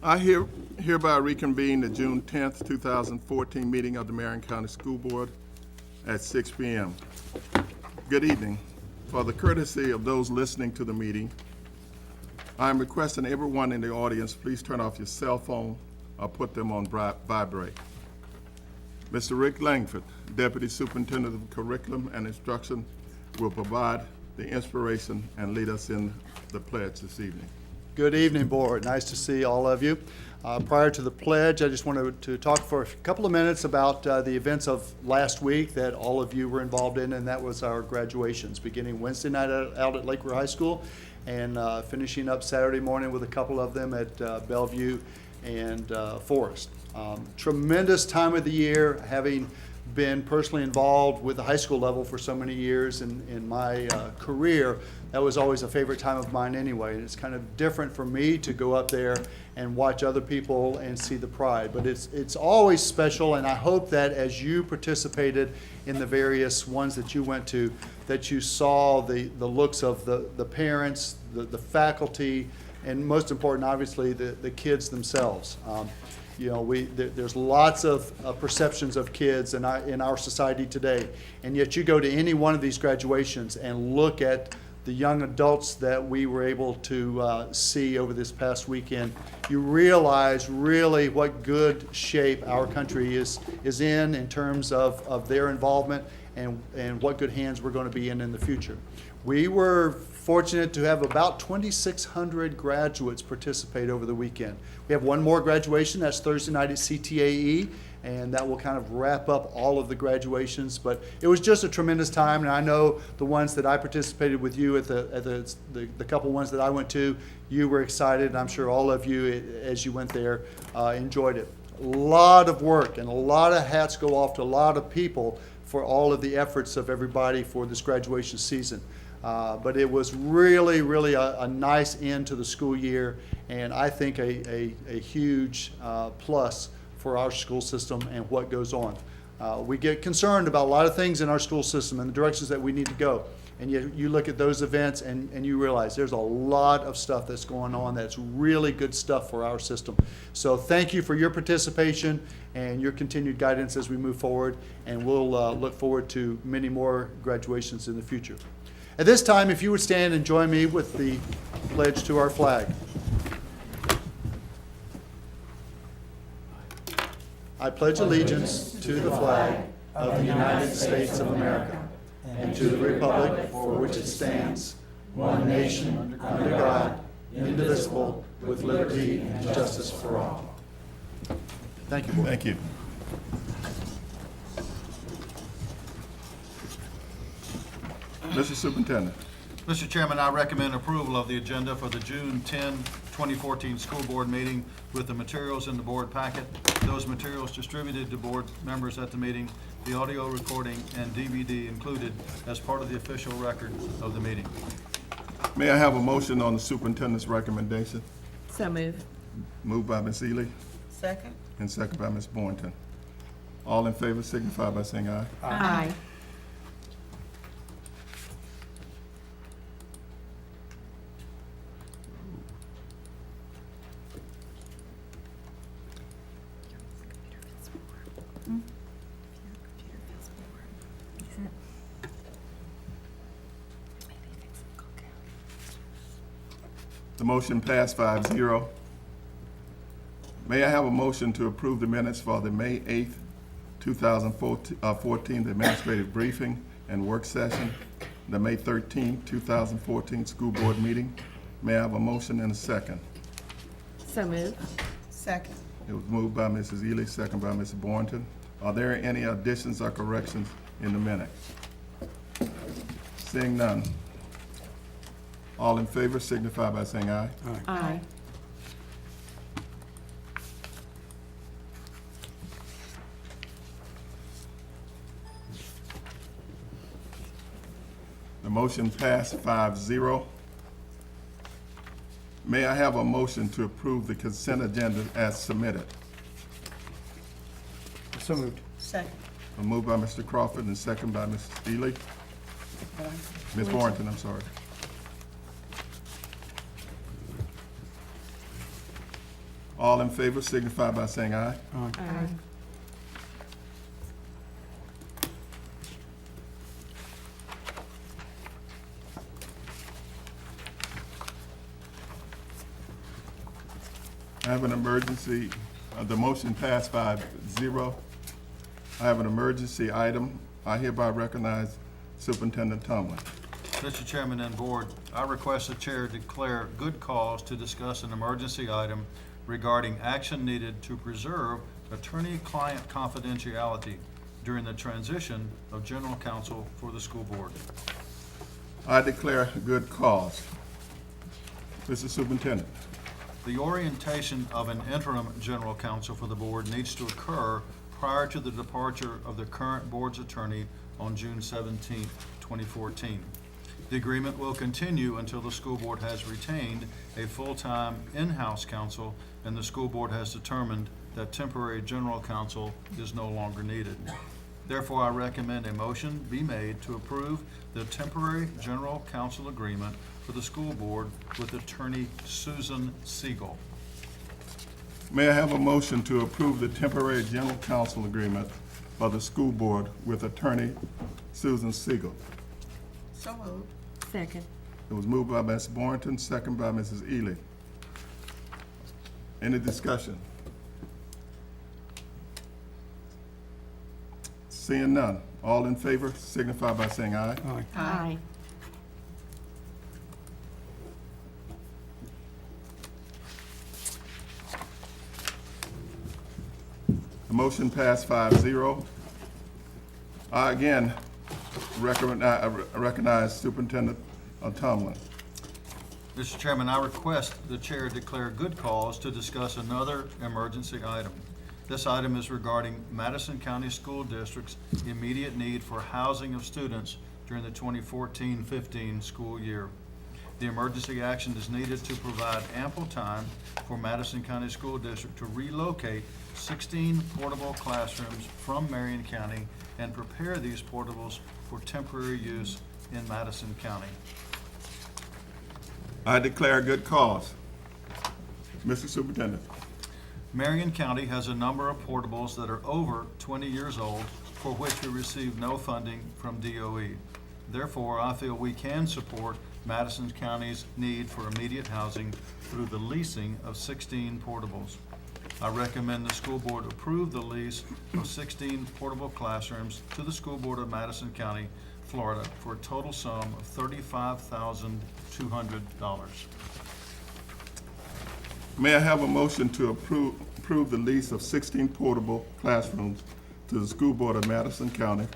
I hereby reconvene the June 10th, 2014 meeting of the Marion County School Board at 6 p.m. Good evening. For the courtesy of those listening to the meeting, I am requesting everyone in the audience, please turn off your cell phone or put them on vibrate. Mr. Rick Langford, Deputy Superintendent of Curriculum and Instruction, will provide the inspiration and lead us in the pledge this evening. Good evening, Board. Nice to see all of you. Prior to the pledge, I just wanted to talk for a couple of minutes about the events of last week that all of you were involved in, and that was our graduations, beginning Wednesday night out at Lakewood High School and finishing up Saturday morning with a couple of them at Bellevue and Forest. Tremendous time of the year, having been personally involved with the high school level for so many years in my career. That was always a favorite time of mine anyway. And it's kind of different for me to go up there and watch other people and see the pride. But it's always special, and I hope that as you participated in the various ones that you went to, that you saw the looks of the parents, the faculty, and most important, obviously, the kids themselves. You know, there's lots of perceptions of kids in our society today, and yet you go to any one of these graduations and look at the young adults that we were able to see over this past weekend, you realize really what good shape our country is in terms of their involvement and what good hands we're going to be in the future. We were fortunate to have about 2,600 graduates participate over the weekend. We have one more graduation, that's Thursday night at CTAE, and that will kind of wrap up all of the graduations. But it was just a tremendous time, and I know the ones that I participated with you at the couple ones that I went to, you were excited, and I'm sure all of you, as you went there, enjoyed it. A lot of work and a lot of hats go off to a lot of people for all of the efforts of everybody for this graduation season. But it was really, really a nice end to the school year, and I think a huge plus for our school system and what goes on. We get concerned about a lot of things in our school system and the directions that we need to go. And yet you look at those events and you realize there's a lot of stuff that's going on that's really good stuff for our system. So thank you for your participation and your continued guidance as we move forward, and we'll look forward to many more graduations in the future. At this time, if you would stand and join me with the pledge to our flag. I pledge allegiance to the flag of the United States of America and to the republic for which it stands, one nation, under God, indivisible, with liberty and justice for all. Thank you, Board. Thank you. Mr. Superintendent. Mr. Chairman, I recommend approval of the agenda for the June 10, 2014 school board meeting with the materials in the board packet, those materials distributed to board members at the meeting, the audio recording and DVD included as part of the official record of the meeting. May I have a motion on the superintendent's recommendation? So moved. Moved by Ms. Ely Second. and second by Ms. Boynton. All in favor signify by saying aye. Aye. The motion passed 5-0. May I have a motion to approve the minutes for the May 8th, 2014 administrative briefing and work session, the May 13th, 2014 school board meeting? May I have a motion and a second? So moved. Second. It was moved by Mrs. Ely, second by Mrs. Boynton. Are there any additions or corrections in the minutes? Seeing none. All in favor signify by saying aye. Aye. The motion passed 5-0. May I have a motion to approve the consent agenda as submitted? So moved. Second. A move by Mr. Crawford and second by Mrs. Ely. Ms. Boynton, I'm sorry. All in favor signify by saying aye. Aye. I have an emergency, the motion passed 5-0. I have an emergency item. I hereby recognize Superintendent Tomlin. Mr. Chairman and Board, I request the Chair declare good cause to discuss an emergency item regarding action needed to preserve attorney-client confidentiality during the transition of General Counsel for the school board. I declare good cause. Mr. Superintendent. The orientation of an interim General Counsel for the board needs to occur prior to the departure of the current board's attorney on June 17, 2014. The agreement will continue until the school board has retained a full-time in-house counsel and the school board has determined that temporary general counsel is no longer needed. Therefore, I recommend a motion be made to approve the temporary general counsel agreement for the school board with attorney Susan Siegel. May I have a motion to approve the temporary general counsel agreement for the school board with attorney Susan Siegel? So moved. Second. It was moved by Ms. Boynton, second by Mrs. Ely. Any discussion? Seeing none, all in favor signify by saying aye. Aye. The motion passed 5-0. I again recognize Superintendent Tomlin. Mr. Chairman, I request the Chair declare good cause to discuss another emergency item. This item is regarding Madison County School District's immediate need for housing of students during the 2014-15 school year. The emergency action is needed to provide ample time for Madison County School District to relocate 16 portable classrooms from Marion County and prepare these portables for temporary use in Madison County. I declare good cause. Mr. Superintendent. Marion County has a number of portables that are over 20 years old for which we receive no funding from DOE. Therefore, I feel we can support Madison County's need for immediate housing through the leasing of 16 portables. I recommend the school board approve the lease of 16 portable classrooms to the school board of Madison County, Florida, for a total sum of $35,200. May I have a motion to approve the lease of 16 portable classrooms to the school board of Madison County,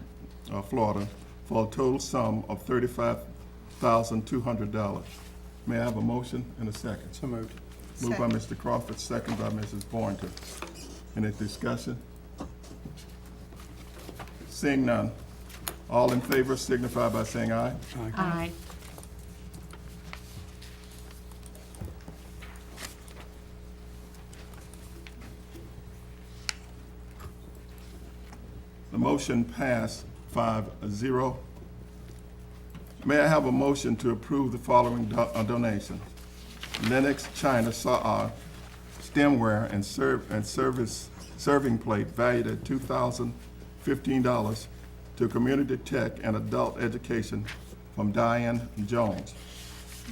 Florida, for a total sum of $35,200. May I have a motion and a second? So moved. Moved by Mr. Crawford, second by Mrs. Boynton. Any discussion? Seeing none, all in favor signify by saying aye. Aye. The motion passed 5-0. May I have a motion to approve the following donations? Lennox China stemware and serving plate valued at $2,015 to Community Tech and Adult Education from Diane Jones.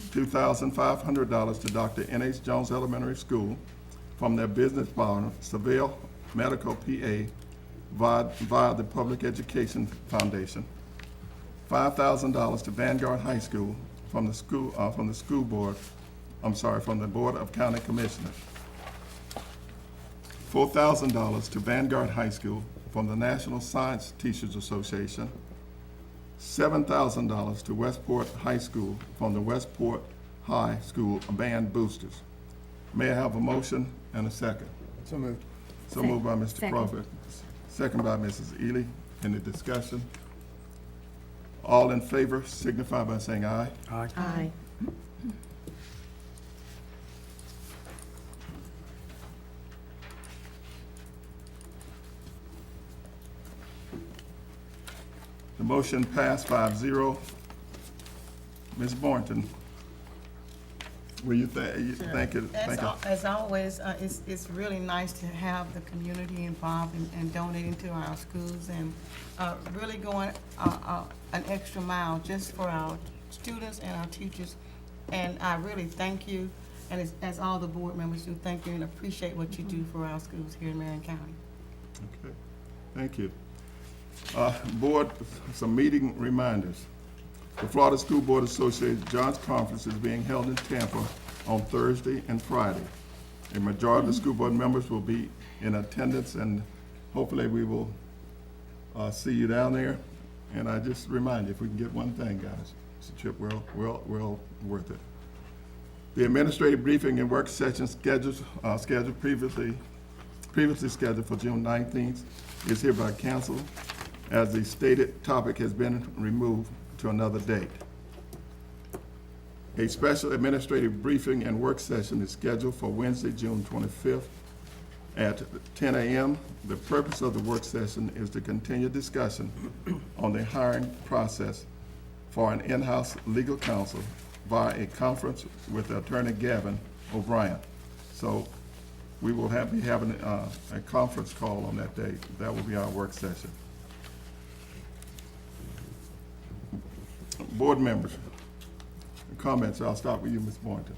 $2,500 to Dr. N.H. Jones Elementary School from their business partner, Seville Medical PA, via the Public Education Foundation. $5,000 to Vanguard High School from the Board of County Commissioners. $4,000 to Vanguard High School from the National Science Teachers Association. $7,000 to Westport High School from the Westport High School Band Boosters. May I have a motion and a second? So moved. So moved by Mr. Second. Crawford, second by Mrs. Ely. Any discussion? All in favor signify by saying aye. Aye. The motion passed 5-0. Ms. Boynton, Will you thank you? As always, it's really nice to have the community involved in donating to our schools and really going an extra mile just for our students and our teachers. And I really thank you, and as all the board members do, thank you and appreciate what you do for our schools here in Marion County. Okay, thank you. Board, some meeting reminders. The Florida School Board Association John's Conference is being held in Tampa on Thursday and Friday. A majority of the school board members will be in attendance, and hopefully we will see you down there. And I just remind you, if we can get one thing, guys, it's a trip well worth it. The administrative briefing and work session scheduled previously scheduled for June 19th is hereby canceled, as the stated topic has been removed to another date. A special administrative briefing and work session is scheduled for Wednesday, June 25th at 10 a.m. The purpose of the work session is to continue discussion on the hiring process for an in-house legal counsel via a conference with Attorney Gavin O'Brien. So we will be having a conference call on that day. That will be our work session. Board members, comments. I'll start with you, Ms. Boynton.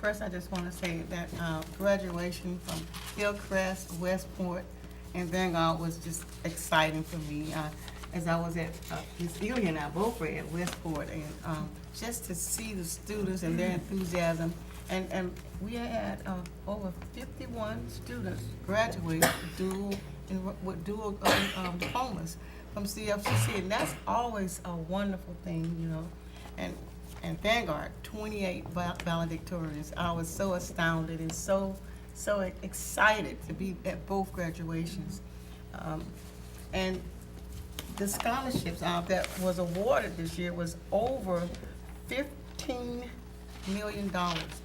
First, I just want to say that graduation from Hillcrest, Westport, and Vanguard was just exciting for me. As I was at, Ms. Ely and I both were at Westport, and just to see the students and their enthusiasm, and we had over 51 students graduate with dual diplomas from CFCC, and that's always a wonderful thing, you know. And Vanguard, 28 valedictorians. I was so astounded and so excited to be at both graduations. And the scholarships that was awarded this year was over $15 million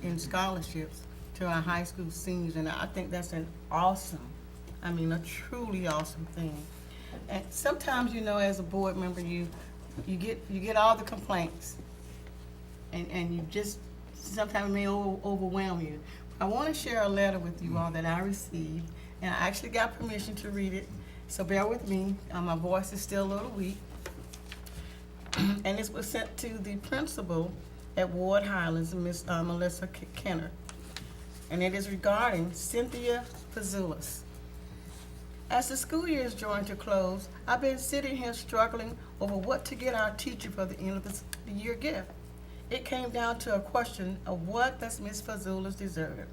in scholarships to our high school seniors, and I think that's an awesome, I mean, a truly awesome thing. And sometimes, you know, as a board member, you get all the complaints, and you just, sometimes it may overwhelm you. I want to share a letter with you all that I received, and I actually got permission to read it, so bear with me. My voice is still a little weak. And this was sent to the principal at Ward Highlands, Miss Melissa Kenner. And it is regarding Cynthia Fazulis. As the school year is drawing to close, I've been sitting here struggling over what to get our teacher for the end of the year gift. It came down to a question of what does Miss Fazulis deserve.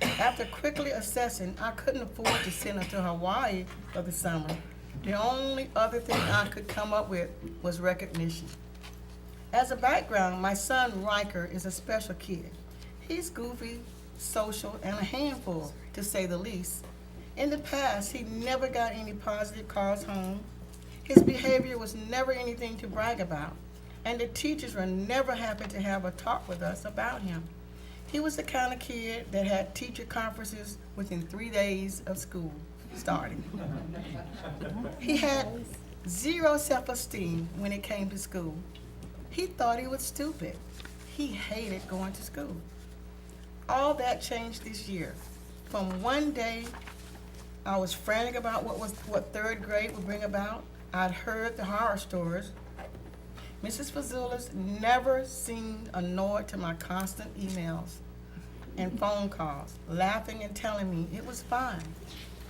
After quickly assessing, I couldn't afford to send her to Hawaii for the summer. The only other thing I could come up with was recognition. As a background, my son Riker is a special kid. He's goofy, social, and a handful, to say the least. In the past, he never got any positive calls home. His behavior was never anything to brag about, and the teachers were never happy to have a talk with us about him. He was the kind of kid that had teacher conferences within 3 days of school starting. He had zero self-esteem when it came to school. He thought he was stupid. He hated going to school. All that changed this year. From one day I was frantic about what third grade would bring about. I'd heard the horror stories. Mrs. Fazulis never seemed annoyed to my constant emails and phone calls, laughing and telling me it was fine.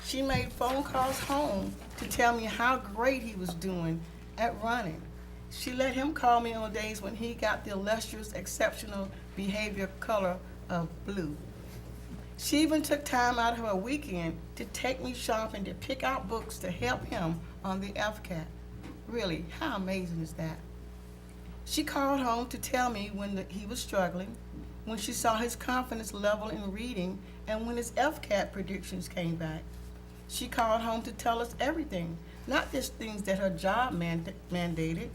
She made phone calls home to tell me how great he was doing at running. She let him call me on days when he got the illustrious, exceptional behavior color of blue. She even took time out of her weekend to take me shopping to pick out books to help him on the FCAT. Really, how amazing is that? She called home to tell me when he was struggling, when she saw his confidence level in reading, and when his FCAT predictions came back. She called home to tell us everything, not just things that her job mandated.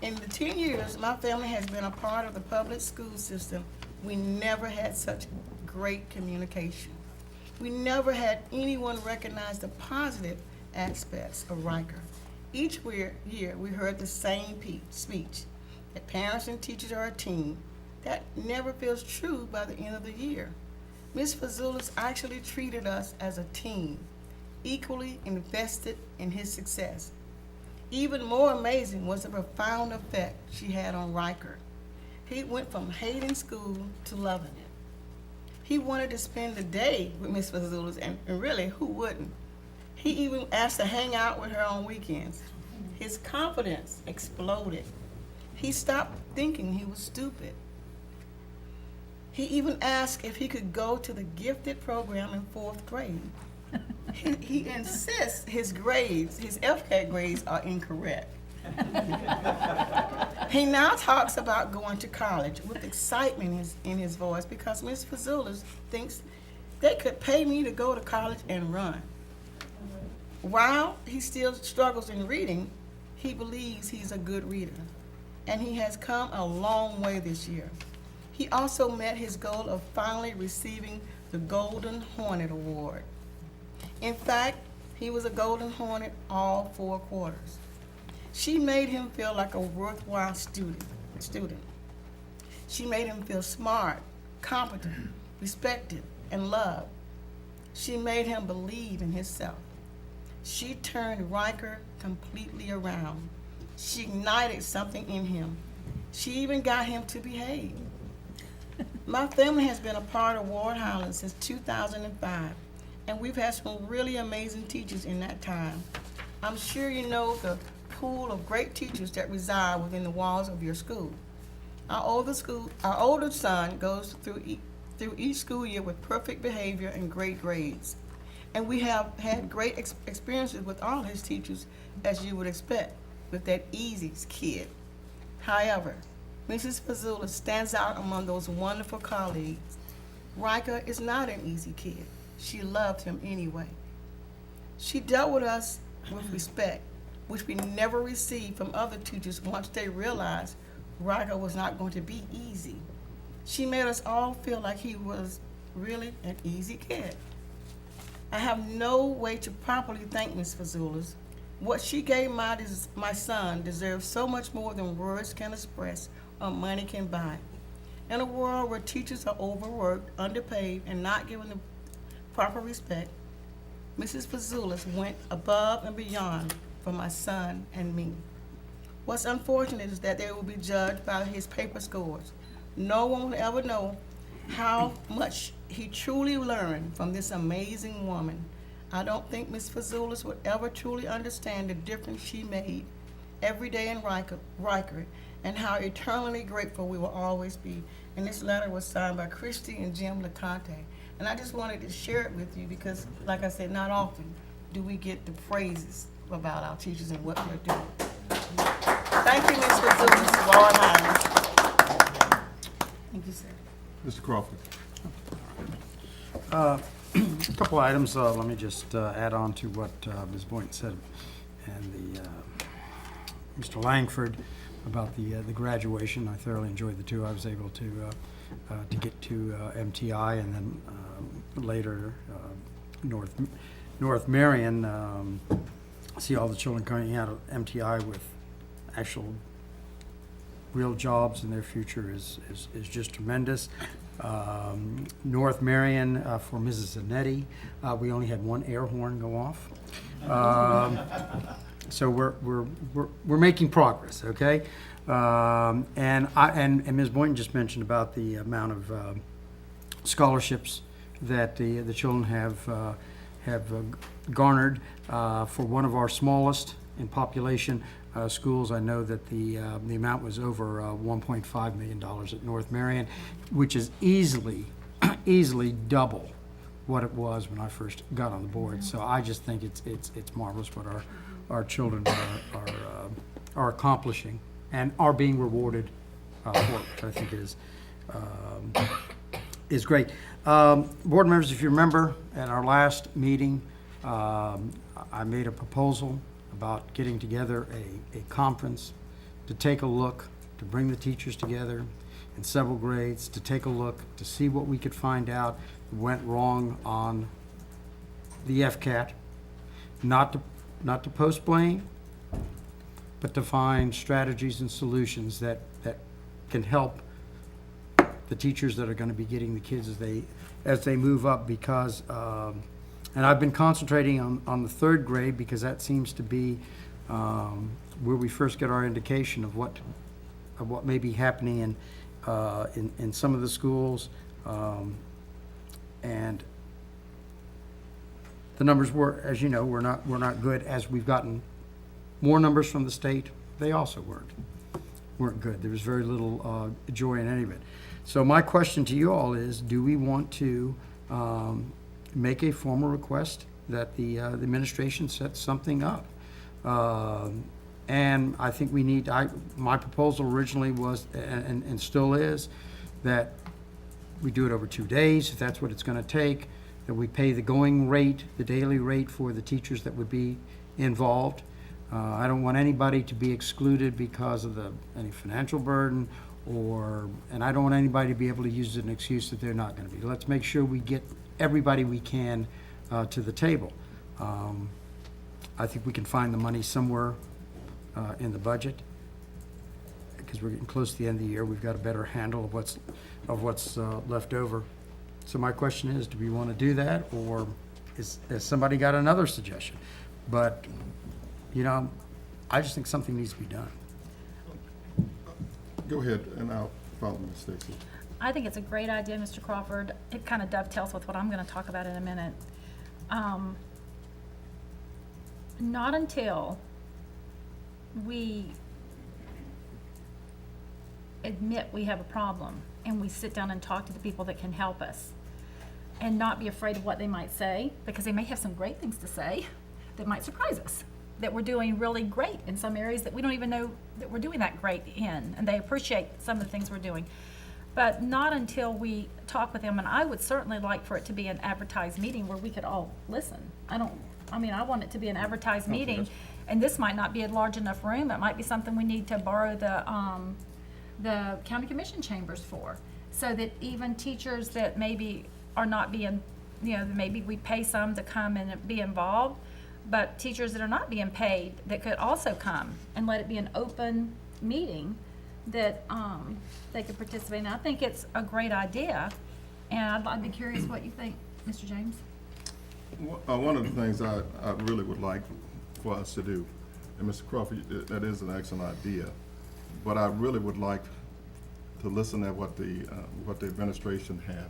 In the 10 years my family has been a part of the public school system, we never had such great communication. We never had anyone recognize the positive aspects of Riker. Each year we heard the same speech, that parents and teachers are a team, that never feels true by the end of the year. Ms. Fazoulis actually treated us as a team, equally invested in his success. Even more amazing was the profound effect she had on Riker. He went from hating school to loving it. He wanted to spend the day with Ms. Fazoulis, and really, who wouldn't? He even asked to hang out with her on weekends. His confidence exploded. He stopped thinking he was stupid. He even asked if he could go to the gifted program in 4th grade. He insists his grades, his FCAT grades, are incorrect. He now talks about going to college with excitement in his voice because Ms. Fazoulis thinks they could pay me to go to college and run. While he still struggles in reading, he believes he's a good reader, and he has come a long way this year. He also met his goal of finally receiving the Golden Hornet Award. In fact, he was a Golden Hornet all 4 quarters. She made him feel like a worthwhile student. She made him feel smart, competent, respected, and loved. She made him believe in himself. She turned Riker completely around. She ignited something in him. She even got him to behave. My family has been a part of Ward Highlands since 2005, and we've had some really amazing teachers in that time. I'm sure you know the pool of great teachers that reside within the walls of your school. Our older son goes through each school year with perfect behavior and great grades. And we have had great experiences with all his teachers, as you would expect, with that easy kid. However, Mrs. Fazoulis stands out among those wonderful colleagues. Riker is not an easy kid. She loved him anyway. She dealt with us with respect, which we never received from other teachers once they realized Riker was not going to be easy. She made us all feel like he was really an easy kid. I have no way to properly thank Ms. Fazoulis. What she gave my son deserves so much more than words can express or money can buy. In a world where teachers are overworked, underpaid, and not given the proper respect, Mrs. Fazoulis went above and beyond for my son and me. What's unfortunate is that they will be judged by his paper scores. No one will ever know how much he truly learned from this amazing woman. I don't think Ms. Fazoulis would ever truly understand the difference she made every day in Riker, and how eternally grateful we will always be. And this letter was signed by Christy and Jim LeConte. And I just wanted to share it with you because, like I said, not often do we get the praises about our teachers and what they're doing. Thank you, Ms. Fazoulis, Ward Highlands. Thank you, sir. Mr. Crawford. A couple items, let me just add on to what Ms. Boynton said, and Mr. Langford about the graduation. I thoroughly enjoyed the two. I was able to get to MTI and then later North Marion, see all the children coming out of MTI with actual real jobs, and their future is just tremendous. North Marion, for Mrs. Zanetti, we only had one air horn go off. So we're making progress, okay? And Ms. Boynton just mentioned about the amount of scholarships that the children have garnered for one of our smallest in population schools. I know that the amount was over $1.5 million at North Marion, which is easily double what it was when I first got on the board. So I just think it's marvelous what our children are accomplishing and are being rewarded for it, which I think is great. Board members, if you remember, at our last meeting, I made a proposal about getting together a conference to take a look, to bring the teachers together in several grades, to take a look, to see what we could find out went wrong on the FCAT, not to post blame, but to find strategies and solutions that can help the teachers that are gonna be getting the kids as they move up, because, and I've been concentrating on the third grade, because that seems to be, where we first get our indication of what may be happening in some of the schools. And the numbers were, as you know, were not good. As we've gotten more numbers from the state, they also weren't good. There was very little joy in any of it. So my question to you all is, do we want to make a formal request that the administration set something up? And I think we need, my proposal originally was, and still is, that we do it over 2 days, if that's what it's gonna take, that we pay the going rate, the daily rate for the teachers that would be involved. I don't want anybody to be excluded because of any financial burden, and I don't want anybody to be able to use it as an excuse that they're not gonna be. Let's make sure we get everybody we can to the table. I think we can find the money somewhere in the budget, because we're getting close to the end of the year. We've got a better handle of what's left over. So my question is, do we want to do that, or has somebody got another suggestion? But, you know, I just think something needs to be done. Go ahead, and I'll follow Ms. Stacy. I think it's a great idea, Mr. Crawford. It kind of dovetails with what I'm going to talk about in a minute. Not until we admit we have a problem and we sit down and talk to the people that can help us, and not be afraid of what they might say, because they may have some great things to say that might surprise us, that we're doing really great in some areas that we don't even know that we're doing that great in, and they appreciate some of the things we're doing. But not until we talk with them, and I would certainly like for it to be an advertised meeting where we could all listen. I want it to be an advertised meeting, and this might not be a large enough room. It might be something we need to borrow the county commission chambers for, so that even teachers that maybe are not being, maybe we pay some to come and be involved, but teachers that are not being paid that could also come, and let it be an open meeting that they could participate in. I think it's a great idea, and I'd be curious what you think, Mr. James. One of the things I really would like for us to do, and Mr. Crawford, that is an excellent idea, but I really would like to listen at what the administration have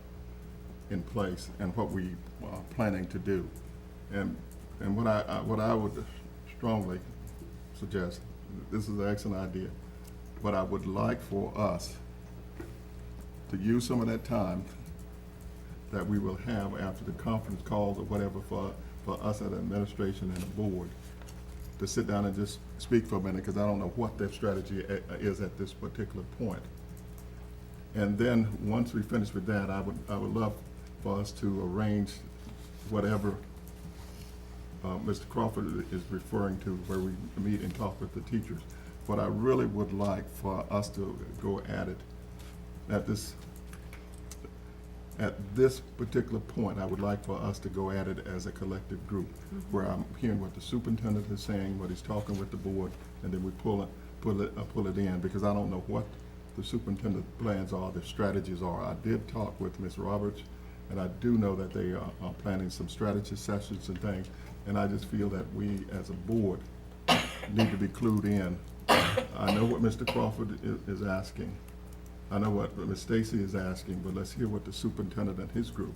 in place and what we are planning to do. And what I would strongly suggest, this is an excellent idea, but I would like for us to use some of that time that we will have after the conference calls or whatever for us as an administration and the board to sit down and just speak for a minute, because I don't know what their strategy is at this particular point. And then, once we finish with that, I would love for us to arrange whatever Mr. Crawford is referring to, where we meet and talk with the teachers. But I really would like for us to go at it at this particular point. I would like for us to go at it as a collective group, where I'm hearing what the superintendent is saying, what he's talking with the board, and then we pull it in, because I don't know what the superintendent's plans are, their strategies are. I did talk with Ms. Roberts, and I do know that they are planning some strategy sessions and things, and I just feel that we, as a board, need to be clued in. I know what Mr. Crawford is asking. I know what Ms. Stacy is asking, but let's hear what the superintendent and his group.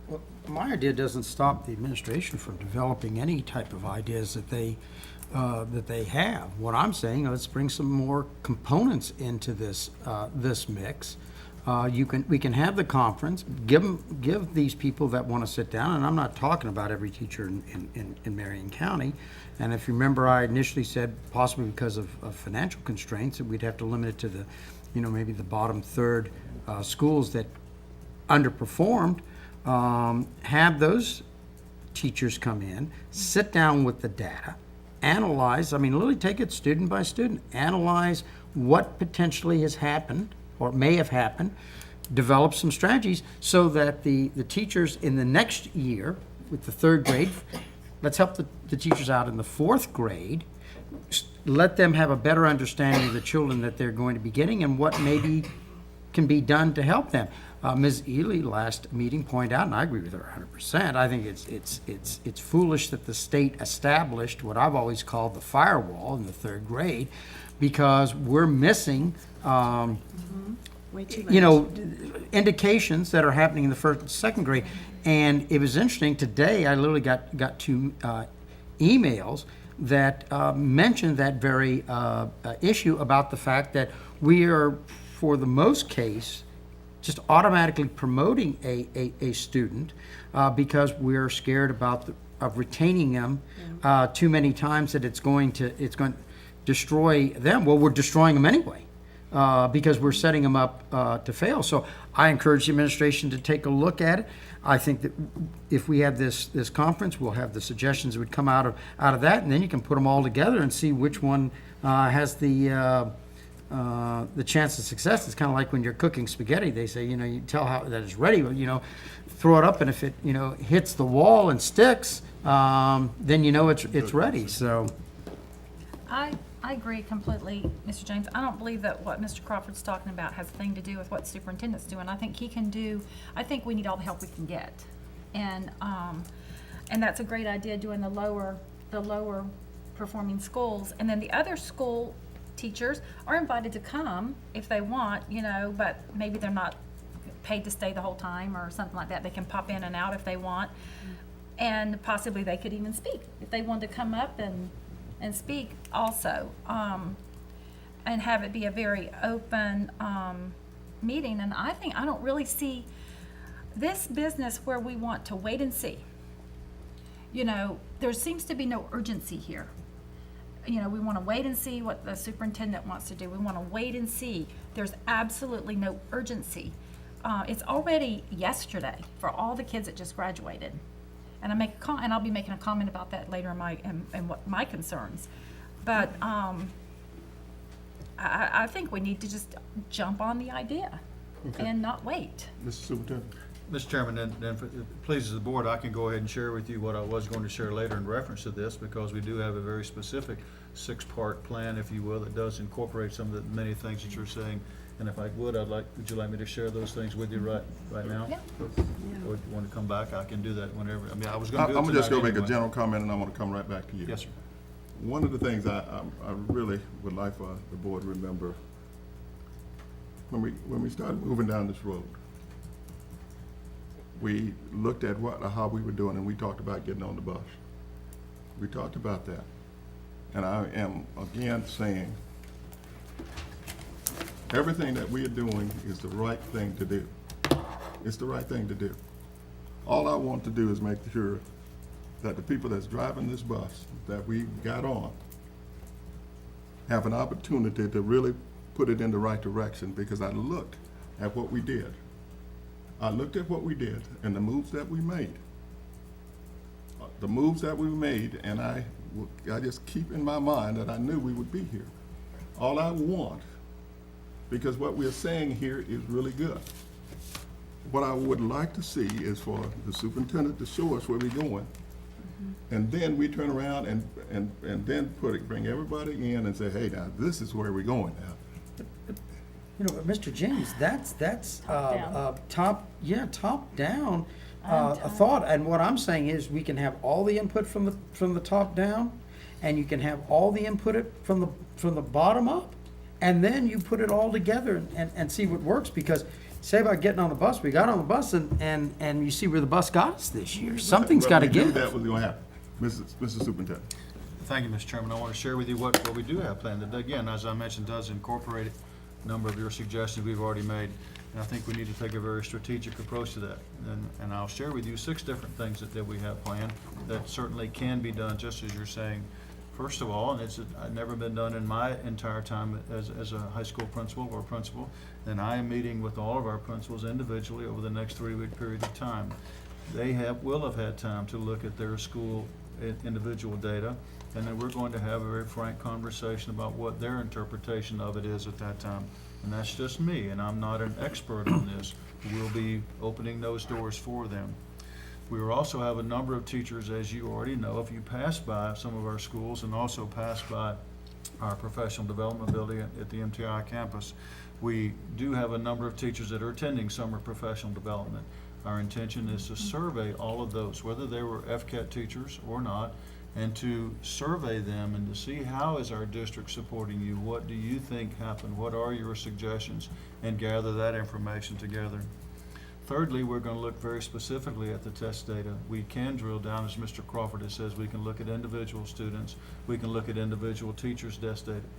Well, my idea doesn't stop the administration from developing any type of ideas that they have. What I'm saying, let's bring some more components into this mix. We can have the conference, give these people that want to sit down, and I'm not talking about every teacher in Marion County. And if you remember, I initially said possibly because of financial constraints that we'd have to limit it to the, maybe the bottom third schools that underperformed. Have those teachers come in, sit down with the data, analyze, literally take it student by student, analyze what potentially has happened or may have happened, develop some strategies so that the teachers in the next year with the third grade, let's help the teachers out in the fourth grade, let them have a better understanding of the children that they're going to be getting and what maybe can be done to help them. Ms. Ely last meeting pointed out, and I agree with her 100%, I think it's foolish that the state established what I've always called the firewall in the 3rd grade, because we're missing, Way too you late. know, indications that are happening in the 1st and 2nd grade. And it was interesting, today I literally got 2 emails that mentioned that very issue about the fact that we are, for the most case, just automatically promoting a student because we're scared of retaining them too many times, that it's going to destroy them. Well, we're destroying them anyway. Because we're setting them up to fail. So I encourage the administration to take a look at it. I think that if we have this conference, we'll have the suggestions that would come out of that, and then you can put them all together and see which one has the chance of success. It's kind of like when you're cooking spaghetti. They say, you know, you tell how that it's ready, but, you know, throw it up, and if it, you know, hits the wall and sticks, then you know it's ready. So. I agree completely, Mr. James. I don't believe that what Mr. Crawford's talking about has a thing to do with what superintendent's doing. I think he can do, I think we need all the help we can get. And that's a great idea, doing the lower performing schools. And then the other school teachers are invited to come if they want, you know, but maybe they're not paid to stay the whole time or something like that. They can pop in and out if they want. And possibly they could even speak if they wanted to come up and speak also, and have it be a very open meeting. And I don't really see this business where we want to wait and see. You know, there seems to be no urgency here. You know, we want to wait and see what the superintendent wants to do. We want to wait and see. There's absolutely no urgency. It's already yesterday for all the kids that just graduated. And I'll be making a comment about that later in what my concerns. But I think we need to just jump on the idea and not wait. Mr. Superintendent? Mr. Chairman, then if it pleases the board, I can go ahead and share with you what I was going to share later in reference to this, because we do have a very specific 6-part plan, if you will, that does incorporate some of the many things that you're saying. And if I would you like me to share those things with you right now? Yeah. Or do you want to come back? I can do that whenever. I mean, I was going to do it I'm just tonight gonna make a anyway. general comment, and I'm gonna come right back to you. Yes, sir. One of the things I really would like for the board to remember, when we started moving down this road, we looked at how we were doing, and we talked about getting on the bus. We talked about that. And I am again saying, everything that we are doing is the right thing to do. It's the right thing to do. All I want to do is make sure that the people that's driving this bus that we got on have an opportunity to really put it in the right direction, because I looked at what we did. I looked at what we did and the moves that we made. The moves that we made, and I just keep in my mind that I knew we would be here. All I want, because what we're saying here is really good. What I would like to see is for the superintendent to show us where we're going. And then we turn around and then bring everybody in and say, hey, now, this is where we're going now. You know, Mr. James, that's Top-down. top down a thought. And what I'm saying is, we can have all the input from the top down, and you can have all the input from the bottom up, and then you put it all together and see what works. Because say about getting on the bus, we got on the bus and you see where the bus got us this year. Something's got to But we knew give. that was going to happen, Mr. Superintendent. Thank you, Mr. Chairman. I want to share with you what we do have planned. That, again, as I mentioned, does incorporate a number of your suggestions we've already made. And I think we need to take a very strategic approach to that. And I'll share with you 6 different things that we have planned that certainly can be done, just as you're saying. First of all, and it's never been done in my entire time as a high school principal or principal, and I am meeting with all of our principals individually over the next 3-week period of time. They will have had time to look at their school individual data, and then we're going to have a very frank conversation about what their interpretation of it is at that time. And that's just me, and I'm not an expert on this. We'll be opening those doors for them. We will also have a number of teachers, as you already know, if you pass by some of our schools and also pass by our professional development building at the MTI campus, We do have a number of teachers that are attending summer professional development. Our intention is to survey all of those, whether they were FCAT teachers or not, and to survey them and to see how is our district supporting you? What do you think happened? What are your suggestions? And gather that information together. Thirdly, we're going to look very specifically at the test data. We can drill down, as Mr. Crawford has says, we can look at individual students. We can look at individual teachers'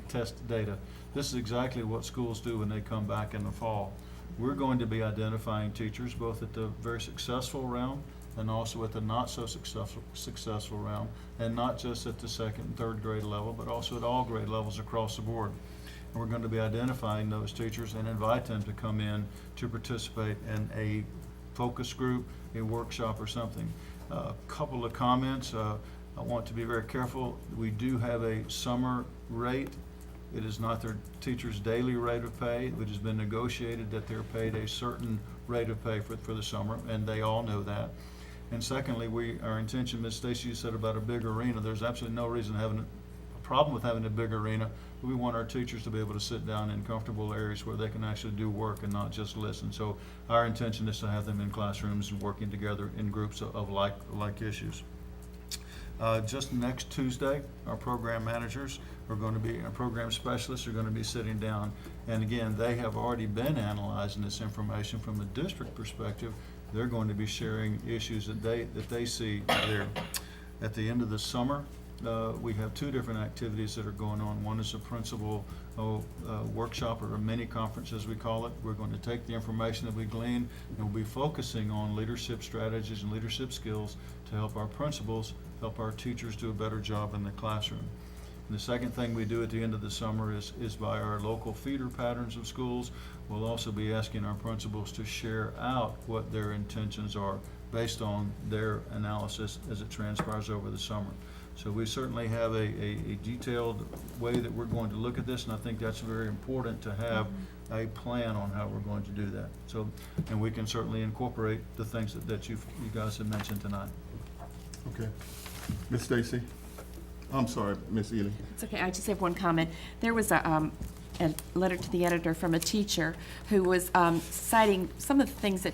test data. This is exactly what schools do when they come back in the fall. We're going to be identifying teachers both at the very successful realm and also at the not so successful realm, and not just at the second and third grade level, but also at all grade levels across the board. And we're going to be identifying those teachers and invite them to come in to participate in a focus group, a workshop, or something. A couple of comments. I want to be very careful. We do have a summer rate. It is not their teacher's daily rate of pay. It has been negotiated that they're paid a certain rate of pay for the summer, and they all know that. And secondly, our intention, Ms. Stacy, you said about a big arena. There's absolutely no reason having a problem with having a big arena. We want our teachers to be able to sit down in comfortable areas where they can actually do work and not just listen. So our intention is to have them in classrooms and working together in groups of like issues. Just next Tuesday, our program managers are going to be, our program specialists are going to be sitting down. And again, they have already been analyzing this information from a district perspective. They're going to be sharing issues that they see there. At the end of the summer, we have two different activities that are going on. One is a principal workshop, or a mini conference as we call it. We're going to take the information that we glean and we'll be focusing on leadership strategies and leadership skills to help our principals, help our teachers do a better job in the classroom. And the second thing we do at the end of the summer is by our local feeder patterns of schools. We'll also be asking our principals to share out what their intentions are based on their analysis as it transpires over the summer. So we certainly have a detailed way that we're going to look at this, and I think that's very important to have a plan on how we're going to do that. So, and we can certainly incorporate the things that you guys have mentioned tonight. Okay. Ms. Stacy? I'm sorry, Ms. Ely. It's okay, I just have one comment. There was a letter to the editor from a teacher who was citing some of the things that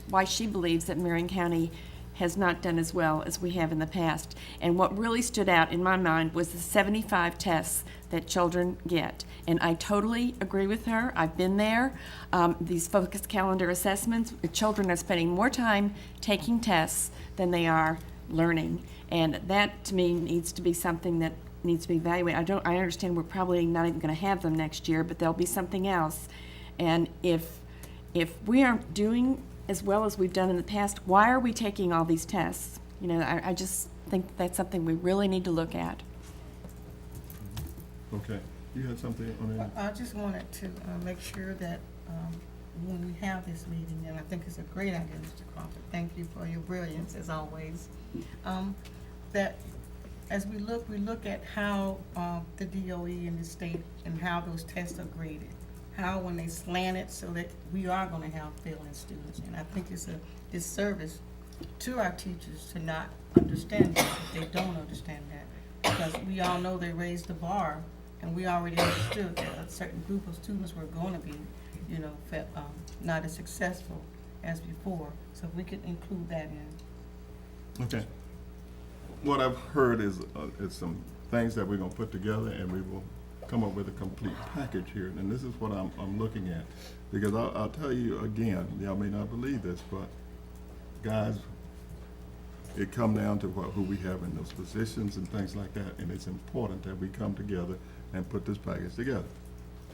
why she believes that Marion County has not done as well as we have in the past. And what really stood out in my mind was the 75 tests that children get. And I totally agree with her. I've been there. These focused calendar assessments, children are spending more time taking tests than they are learning. And that, to me, needs to be something that needs to be evaluated. I understand we're probably not even going to have them next year, but there'll be something else. And if we aren't doing as well as we've done in the past, why are we taking all these tests? You know, I just think that's something we really need to look at. Okay. You had something on that? I just wanted to make sure that when we have this meeting, and I think it's a great idea, Mr. Crawford, thank you for your brilliance as always, that as we look at how the DOE and the state and how those tests are graded, how when they slant it so that we are going to have failing students. And I think it's a disservice to our teachers to not understand that if they don't understand that. Because we all know they raised the bar, and we already understood that a certain group of students were going to be, you know, not as successful as before. So if we could include that in. Okay. What I've heard is some things that we're going to put together, and we will come up with a complete package here. And this is what I'm looking at. Because I'll tell you again, y'all may not believe this, but guys, it come down to who we have in those positions and things like that, and it's important that we come together and put this package together.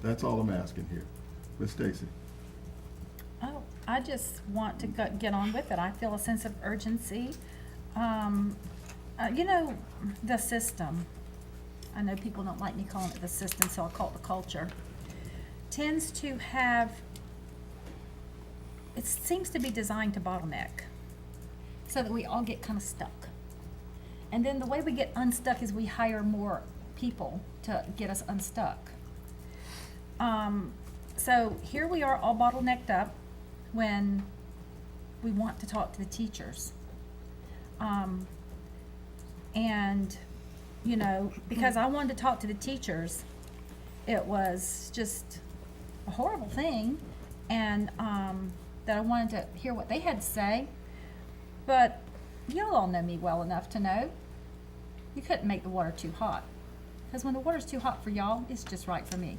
That's all I'm asking here. Ms. Stacy? Oh, I just want to get on with it. I feel a sense of urgency. You know, the system, I know people don't like me calling it the system, so I'll call it the culture, tends to have, it seems to be designed to bottleneck so that we all get kind of stuck. And then the way we get unstuck is we hire more people to get us unstuck. So here we are all bottlenecked up when we want to talk to the teachers. And, you know, because I wanted to talk to the teachers, it was just a horrible thing, and that I wanted to hear what they had to say. But y'all all know me well enough to know you couldn't make the water too hot, because when the water's too hot for y'all, it's just right for me.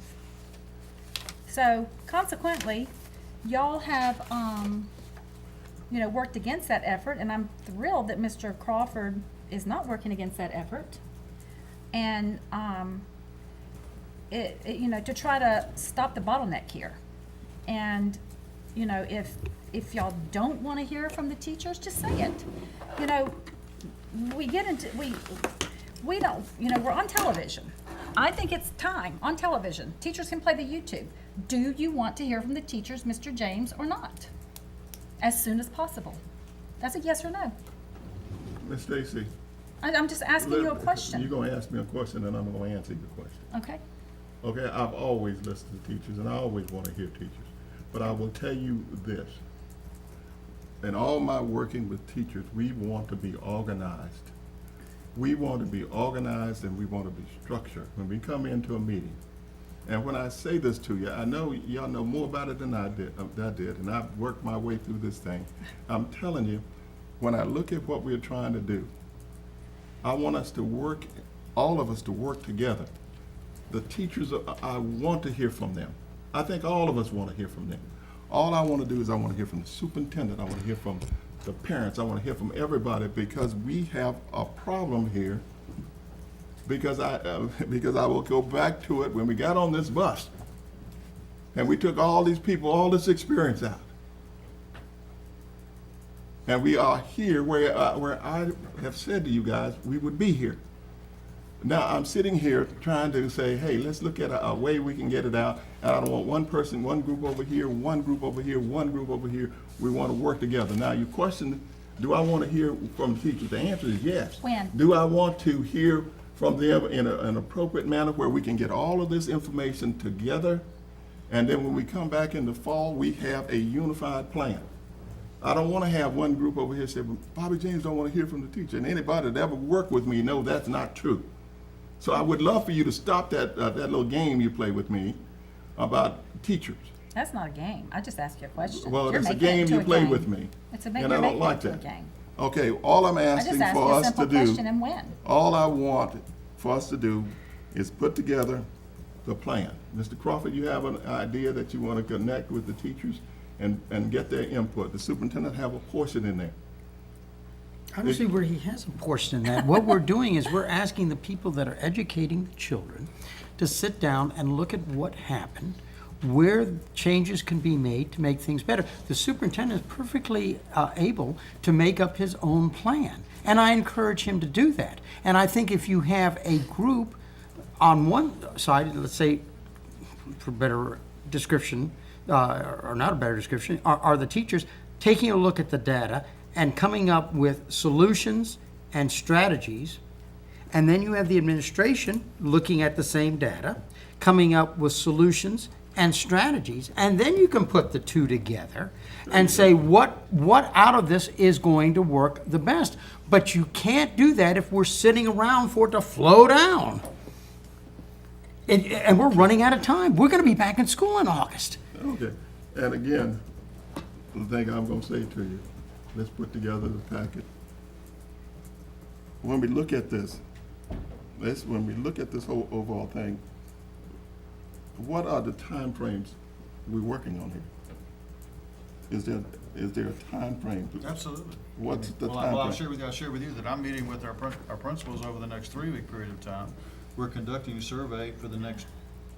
So consequently, y'all have worked against that effort, and I'm thrilled that Mr. Crawford is not working against that effort. And to try to stop the bottleneck here. And if y'all don't want to hear from the teachers, just say it. We get into we don't, we're on television. I think it's time on television. Teachers can play the YouTube. Do you want to hear from the teachers, Mr. James, or not? As soon as possible. That's a yes or no. Ms. Stacy. I'm just asking you a question. You're gonna ask me a question and I'm gonna answer your question. Okay. Okay, I've always listened to teachers and I always want to hear teachers. But I will tell you this. In all my working with teachers, we want to be organized. We want to be organized and we want to be structured when we come into a meeting. And when I say this to you, I know y'all know more about it than I did, and I've worked my way through this thing. I'm telling you, when I look at what we're trying to do, I want us to work, all of us to work together. The teachers, I want to hear from them. I think all of us want to hear from them. All I want to do is I want to hear from the superintendent. I want to hear from the parents. I want to hear from everybody because we have a problem here. Because I will go back to it when we got on this bus and we took all these people, all this experience out. And we are here where I have said to you guys, we would be here. Now I'm sitting here trying to say, hey, let's look at a way we can get it out. And I don't want one person, one group over here, one group over here, one group over here. We want to work together. Now you question, do I want to hear from the teachers? The answer is yes. When? Do I want to hear from them in an appropriate manner where we can get all of this information together? And then when we come back in the fall, we have a unified plan. I don't want to have one group over here say, well, Bobby James don't want to hear from the teacher. And anybody that ever worked with me know that's not true. So I would love for you to stop that little game you play with me about teachers. That's not a game. I just asked you a question. Well, You're it's a making it game into you a play game. with me. It's a And I you're don't making like it into a that. game. Okay, all I'm I asking just asked for you a us to simple do, question and when. all I want for us to do is put together the plan. Mr. Crawford, you have an idea that you want to connect with the teachers and get their input. The superintendent have a portion in there. I don't see where he has a portion in that. What we're doing is we're asking the people that are educating the children to sit down and look at what happened, where changes can be made to make things better. The superintendent is perfectly able to make up his own plan, and I encourage him to do that. And I think if you have a group on one side, let's say, for better description, or not a better description, are the teachers taking a look at the data and coming up with solutions and strategies. And then you have the administration looking at the same data, coming up with solutions and strategies. And then you can put the two together and say what out of this is going to work the best. But you can't do that if we're sitting around for it to flow down. And we're running out of time. We're going to be back in school in August. Okay, and again, the thing I'm gonna say to you, let's put together the packet. When we look at this, when we look at this whole overall thing, what are the time frames we're working on here? Is there a time frame? Absolutely. What's the Well, time I'll frame? share with you that I'm meeting with our principals over the next 3-week period of time. We're conducting a survey for the next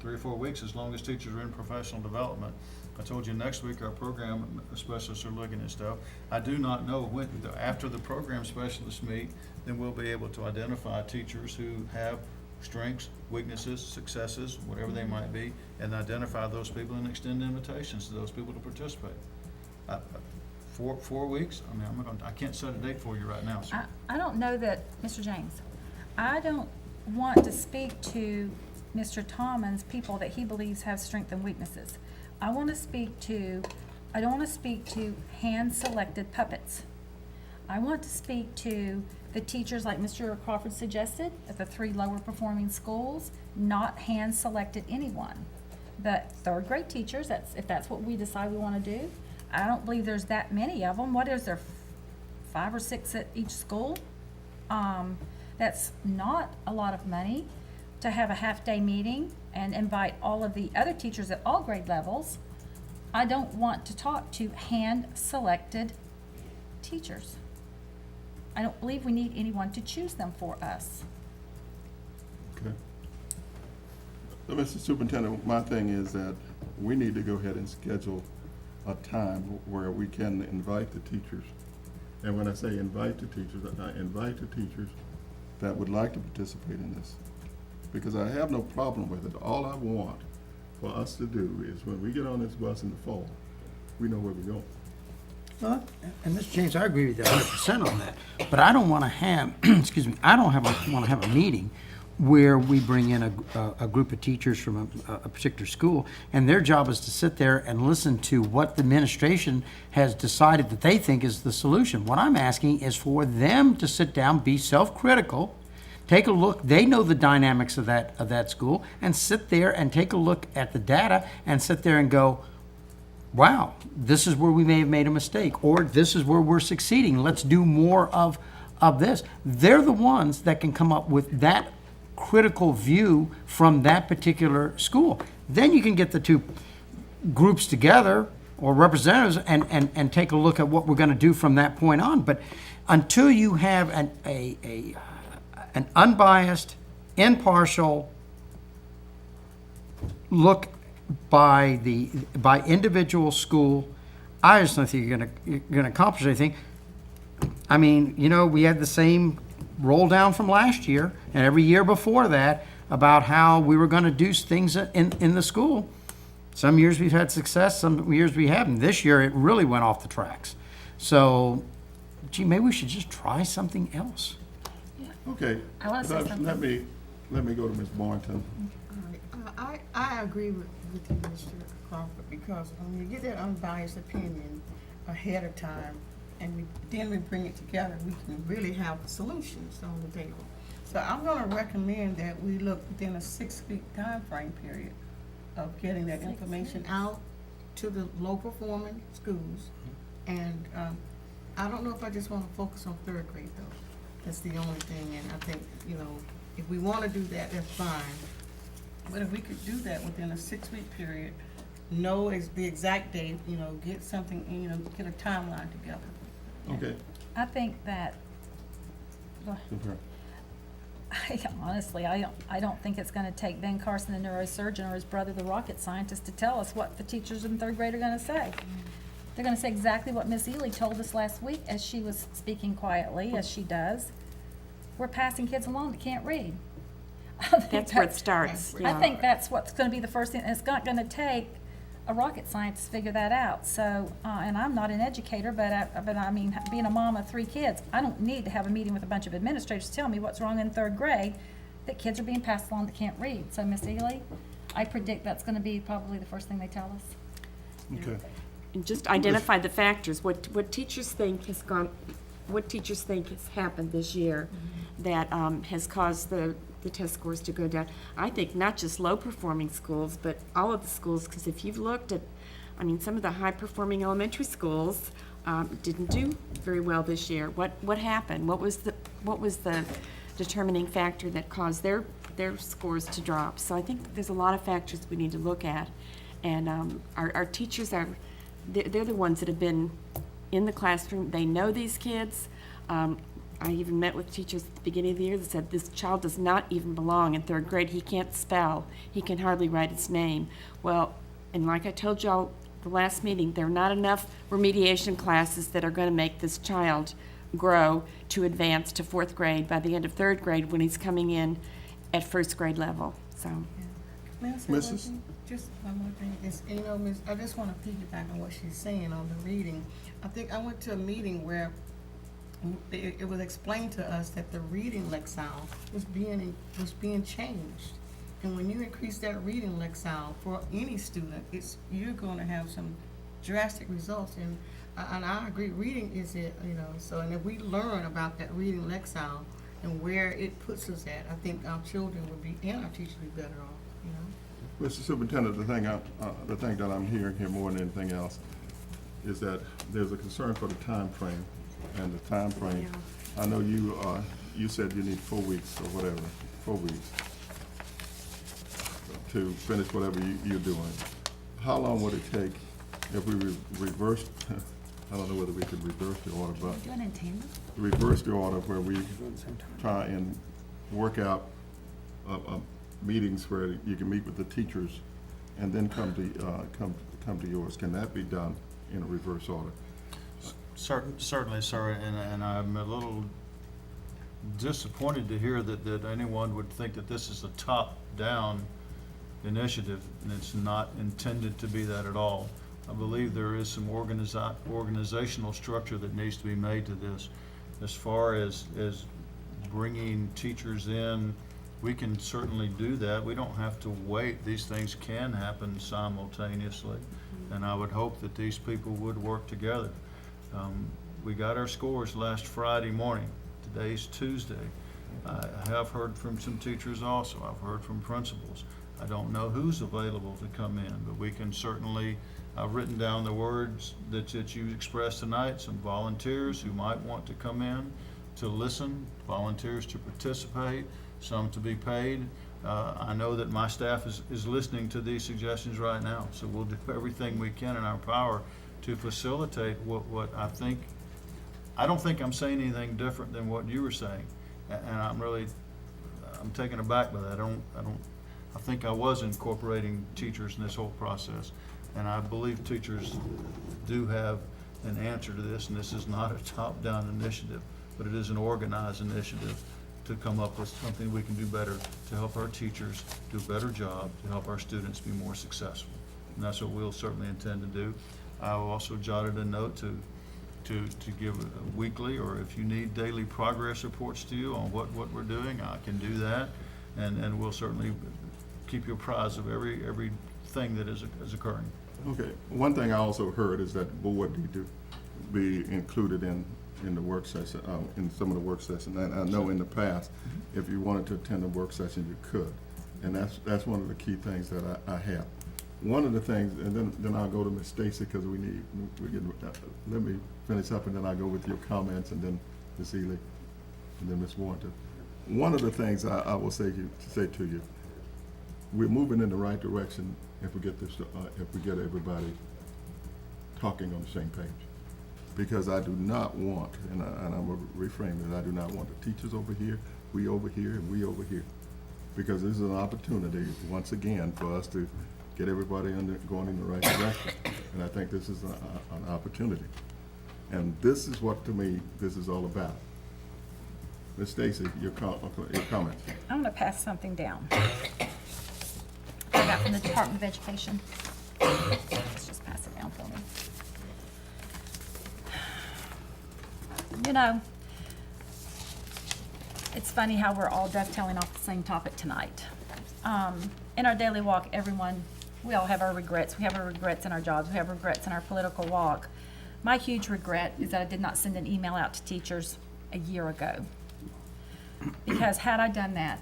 3 or 4 weeks, as long as teachers are in professional development. I told you next week our program specialists are looking at stuff. I do not know when, after the program specialists meet, then we'll be able to identify teachers who have strengths, weaknesses, successes, whatever they might be, and identify those people and extend invitations to those people to participate. 4 weeks, I mean, I can't set a date for you right now, sir. I don't know that, Mr. James, I don't want to speak to Mr. Tallman's people that he believes have strengths and weaknesses. I don't want to speak to hand-selected puppets. I want to speak to the teachers like Mr. Crawford suggested at the 3 lower performing schools, not hand-selected anyone. the third grade teachers, if that's what we decide we want to do. I don't believe there's that many of them. What is there, 5 or 6 at each school? That's not a lot of money to have a half-day meeting and invite all of the other teachers at all grade levels. I don't want to talk to hand-selected teachers. I don't believe we need anyone to choose them for us. Okay. So, Mr. Superintendent, my thing is that we need to go ahead and schedule a time where we can invite the teachers. And when I say invite the teachers, I invite the teachers that would like to participate in this. Because I have no problem with it. All I want for us to do is when we get on this bus in the fall, we know where we're going. Well, and Mr. James, I agree with you 100% on that. But I don't want to have, excuse me, I don't want to have a meeting where we bring in a group of teachers from a particular school, and their job is to sit there and listen to what the administration has decided that they think is the solution. What I'm asking is for them to sit down, be self-critical, take a look, they know the dynamics of that school, and sit there and take a look at the data and sit there and go, wow, this is where we may have made a mistake, or this is where we're succeeding. Let's do more of this. They're the ones that can come up with that critical view from that particular school. Then you can get the two groups together or representatives and take a look at what we're going to do from that point on. But until you have an unbiased, impartial look by individual school, I just don't think you're going to accomplish anything. I mean, you know, we had the same roll down from last year and every year before that about how we were going to do things in the school. Some years we've had success, some years we haven't. This year it really went off the tracks. So, gee, maybe we should just try something else. Okay. I wanna say something. Let me go to Ms. Boynton. I agree with you, Mr. Crawford, because when you get that unbiased opinion ahead of time, and then we bring it together, we can really have solutions on the table. So I'm gonna recommend that we look within a 6-week time frame period of getting that information out to the low performing schools. And I don't know if I just wanna focus on third grade though. That's the only thing, and I think, you know, if we wanna do that, that's fine. But if we could do that within a 6-week period, know the exact date, you know, get something, you know, get a timeline together. Okay. I think that, Super. honestly, I don't think it's gonna take Ben Carson, the neurosurgeon, or his brother, the rocket scientist, to tell us what the teachers in third grade are gonna say. They're gonna say exactly what Miss Ely told us last week as she was speaking quietly, as she does. We're passing kids along that can't read. That's where it starts, I yeah. think that's what's gonna be the first thing, and it's not gonna take a rocket scientist to figure that out. So, and I'm not an educator, but I mean, being a mom of 3 kids, I don't need to have a meeting with a bunch of administrators to tell me what's wrong in third grade, that kids are being passed along that can't read. So, Miss Ely, I predict that's gonna be probably the first thing they tell us. Okay. And just identify the factors, what teachers think has happened this year that has caused the test scores to go down. I think not just low-performing schools, but all of the schools, because if you've looked at, I mean, some of the high-performing elementary schools didn't do very well this year. What happened? What was the determining factor that caused their scores to drop? So I think there's a lot of factors we need to look at, and our teachers they're the ones that have been in the classroom. They know these kids. I even met with teachers at the beginning of the year that said, this child does not even belong in third grade. He can't spell. He can hardly write his name. Well, and like I told y'all the last meeting, there are not enough remediation classes that are going to make this child grow to advance to 4th grade by the end of 3rd grade when he's coming in at 1st grade level. So, May I say one Mrs.? thing? Just one more thing. It's, you know, Miss, I just want to piggyback on what she's saying on the reading. I think I went to a meeting where it was explained to us that the reading lexile was being changed. And when you increase that reading lexile for any student, you're going to have some drastic results. And I agree, reading is it, you know. So, and if we learn about that reading lexile and where it puts us at, I think our children would be, and our teachers would be better off, you know. Mr. Superintendent, the thing that I'm hearing here more than anything else is that there's a concern for the time frame, and the time frame. I know you said you need 4 weeks or whatever, 4 weeks to finish whatever you're doing. How long would it take if we reversed? I don't know whether we could reverse the order, but Doing it in tandem? reverse the order where we try and work out meetings where you can meet with the teachers and then come to yours. Can that be done in a reverse order? Certainly, sir, and I'm a little disappointed to hear that anyone would think that this is a top-down initiative, and it's not intended to be that at all. I believe there is some organizational structure that needs to be made to this. As far as bringing teachers in, we can certainly do that. We don't have to wait. These things can happen simultaneously, and I would hope that these people would work together. We got our scores last Friday morning. Today's Tuesday. I have heard from some teachers also. I've heard from principals. I don't know who's available to come in, but we can certainly, I've written down the words that you expressed tonight, some volunteers who might want to come in to listen, volunteers to participate, some to be paid. I know that my staff is listening to these suggestions right now, so we'll do everything we can in our power to facilitate what I don't think I'm saying anything different than what you were saying, and I'm taken aback by that. I think I was incorporating teachers in this whole process, and I believe teachers do have an answer to this, and this is not a top-down initiative, but it is an organized initiative to come up with something we can do better to help our teachers do a better job, to help our students be more successful. And that's what we'll certainly intend to do. I also jotted a note to give a weekly, or if you need daily progress reports to you on what we're doing, I can do that. And we'll certainly keep you apprised of everything that is occurring. Okay, one thing I also heard is that the board need to be included in the work session, in some of the work sessions. And I know in the past, if you wanted to attend a work session, you could. And that's one of the key things that I have. One of the things, and then I'll go to Ms. Stacy, because let me finish up, and then I'll go with your comments, and then Ms. Ely, and then Ms. Warrington. One of the things I will say to you, we're moving in the right direction if we get everybody talking on the same page. Because I do not want, and I'm going to reframe it, I do not want the teachers over here, we over here, and we over here. Because this is an opportunity, once again, for us to get everybody going in the right direction. And I think this is an opportunity. And this is what, to me, this is all about. Ms. Stacy, your comments. I'm going to pass something down. I got from the Department of Education. Let's just pass it down for me. You know, it's funny how we're all dovetailing off the same topic tonight. In our daily walk, we all have our regrets. We have our regrets in our jobs. We have regrets in our political walk. My huge regret is that I did not send an email out to teachers a year ago. Because had I done that,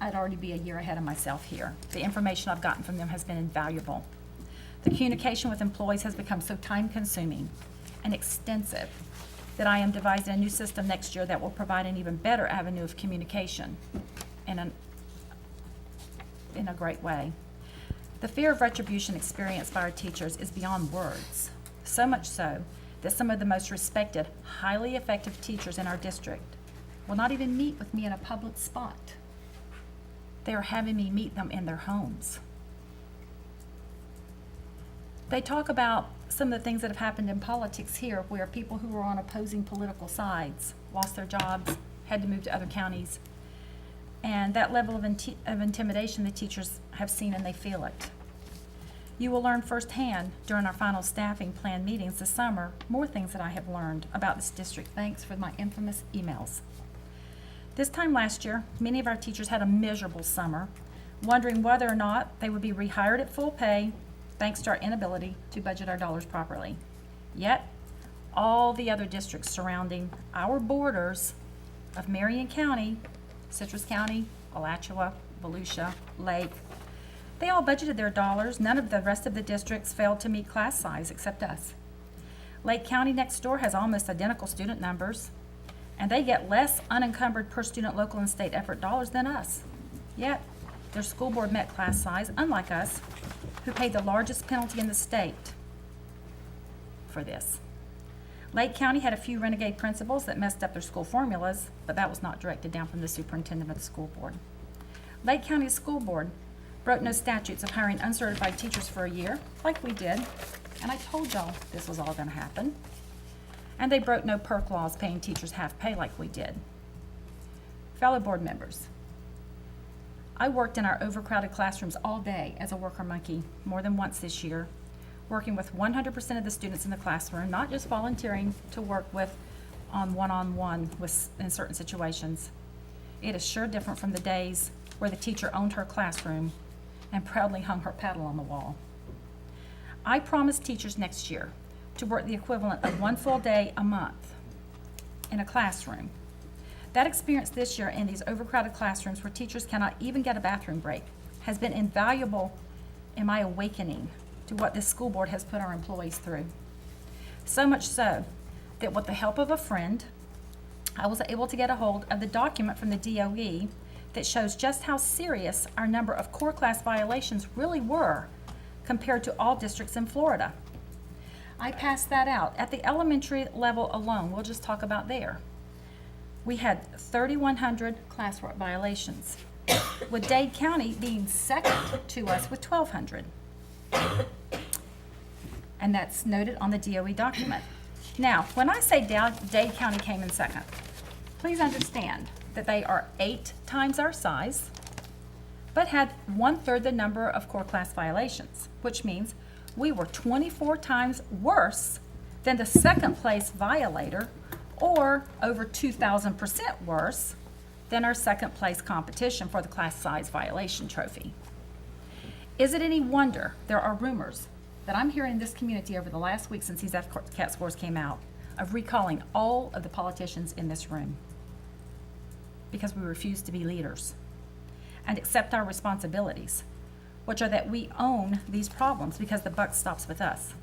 I'd already be a year ahead of myself here. The information I've gotten from them has been invaluable. The communication with employees has become so time-consuming and extensive that I am devising a new system next year that will provide an even better avenue of communication in a great way. The fear of retribution experienced by our teachers is beyond words, so much so that some of the most respected, highly effective teachers in our district will not even meet with me in a public spot. They are having me meet them in their homes. They talk about some of the things that have happened in politics here, where people who were on opposing political sides lost their jobs, had to move to other counties. And that level of intimidation the teachers have seen, and they feel it. You will learn firsthand during our final staffing plan meetings this summer more things that I have learned about this district thanks for my infamous emails. This time last year, many of our teachers had a miserable summer, wondering whether or not they would be rehired at full pay thanks to our inability to budget our dollars properly. Yet, all the other districts surrounding our borders of Marion County, Citrus County, Alachua, Volusia, Lake, They all budgeted their dollars. None of the rest of the districts failed to meet class size except us. Lake County next door has almost identical student numbers, and they get less unencumbered per student local and state effort dollars than us. Yet, their school board met class size, unlike us, who paid the largest penalty in the state for this. Lake County had a few renegade principals that messed up their school formulas, but that was not directed down from the superintendent of the school board. Lake County's school board broke no statutes of hiring uncertified teachers for a year, like we did, and I told y'all this was all gonna happen. And they broke no perk laws paying teachers half pay like we did. Fellow board members, I worked in our overcrowded classrooms all day as a worker monkey more than once this year, working with 100% of the students in the classroom, not just volunteering to work with on one-on-one in certain situations. It is sure different from the days where the teacher owned her classroom and proudly hung her paddle on the wall. I promised teachers next year to work the equivalent of 1 full day a month in a classroom. That experience this year in these overcrowded classrooms where teachers cannot even get a bathroom break has been invaluable in my awakening to what this school board has put our employees through. So much so that with the help of a friend, I was able to get a hold of the document from the DOE that shows just how serious our number of core class violations really were compared to all districts in Florida. I passed that out. At the elementary level alone, we'll just talk about there. We had 3,100 class violations, with Dade County being second to us with 1,200. And that's noted on the DOE document. Now, when I say Dade County came in second, please understand that they are 8 times our size, but had 1/3 the number of core class violations, which means we were 24 times worse than the second place violator, or over 2,000% worse than our second place competition for the class size violation trophy. Is it any wonder there are rumors that I'm hearing in this community over the last week since these FCAT scores came out of recalling all of the politicians in this room because we refuse to be leaders and accept our responsibilities, which are that we own these problems because the buck stops with us.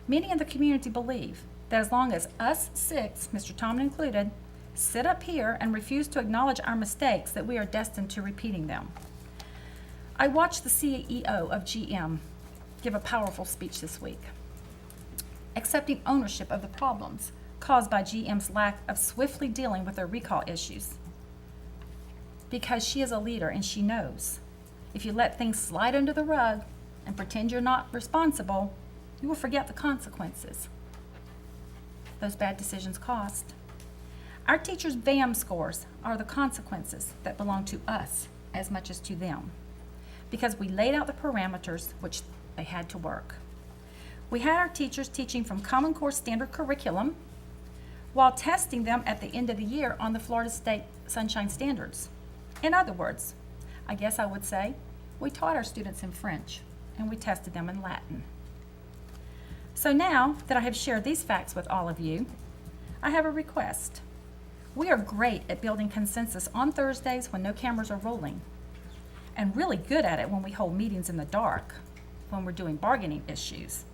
Many in the community believe that as long as us 6, Mr. Tomlin included, sit up here and refuse to acknowledge our mistakes, that we are destined to repeating them. I watched the CEO of GM give a powerful speech this week, accepting ownership of the problems caused by GM's lack of swiftly dealing with their recall issues. Because she is a leader and she knows if you let things slide under the rug and pretend you're not responsible, you will forget the consequences those bad decisions cost. Our teachers' VAM scores are the consequences that belong to us as much as to them, because we laid out the parameters which they had to work. We had our teachers teaching from Common Core standard curriculum while testing them at the end of the year on the Florida State Sunshine Standards. In other words, I guess I would say, we taught our students in French and we tested them in Latin. So now that I have shared these facts with all of you, I have a request. We are great at building consensus on Thursdays when no cameras are rolling, and really good at it when we hold meetings in the dark, when we're doing bargaining issues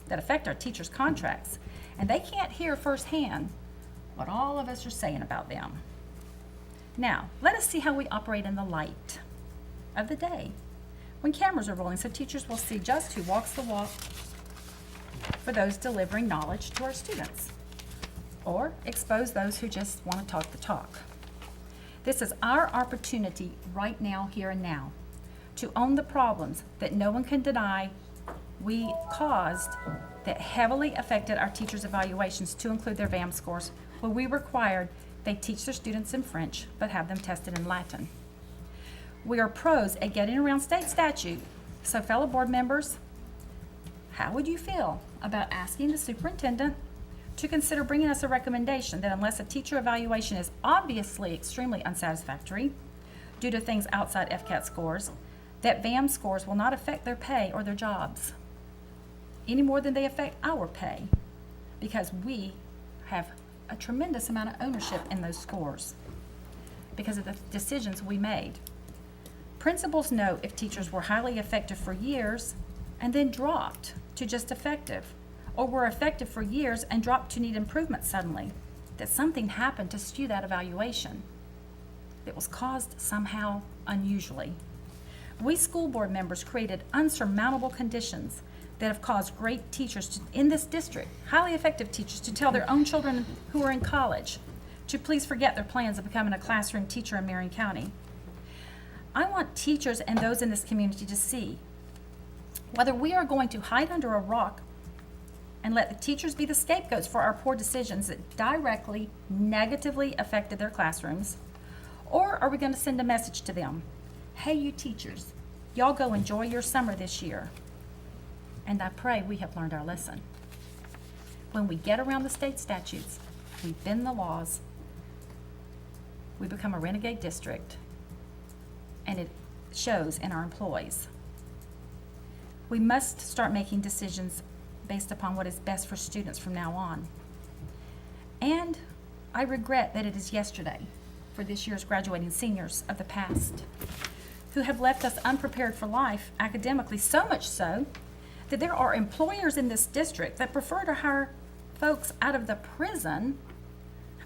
that affect our teachers' contracts, and they can't hear firsthand what all of us are saying about them. Now, let us see how we operate in the light of the day, when cameras are rolling, so teachers will see just who walks the walk for those delivering knowledge to our students, or expose those who just want to talk the talk. This is our opportunity right now, here and now, to own the problems that no one can deny we caused that heavily affected our teachers' evaluations, to include their VAM scores, where we required they teach their students in French but have them tested in Latin. We are pros at getting around state statute, so fellow board members, how would you feel about asking the superintendent to consider bringing us a recommendation that unless a teacher evaluation is obviously extremely unsatisfactory due to things outside FCAT scores, that VAM scores will not affect their pay or their jobs any more than they affect our pay, because we have a tremendous amount of ownership in those scores because of the decisions we made. Principals know if teachers were highly effective for years and then dropped to just effective, or were effective for years and dropped to need improvement suddenly, that something happened to skew that evaluation. That was caused somehow unusually. We school board members created unsurmountable conditions that have caused great teachers in this district, highly effective teachers, to tell their own children who are in college to please forget their plans of becoming a classroom teacher in Marion County. I want teachers and those in this community to see whether we are going to hide under a rock and let the teachers be the scapegoats for our poor decisions that directly, negatively affected their classrooms, or are we going to send a message to them? Hey, you teachers, y'all go enjoy your summer this year. And I pray we have learned our lesson. When we get around the state statutes, we bend the laws, we become a renegade district, and it shows in our employees. We must start making decisions based upon what is best for students from now on. And I regret that it is yesterday for this year's graduating seniors of the past who have left us unprepared for life academically, so much so that there are employers in this district that prefer to hire folks out of the prison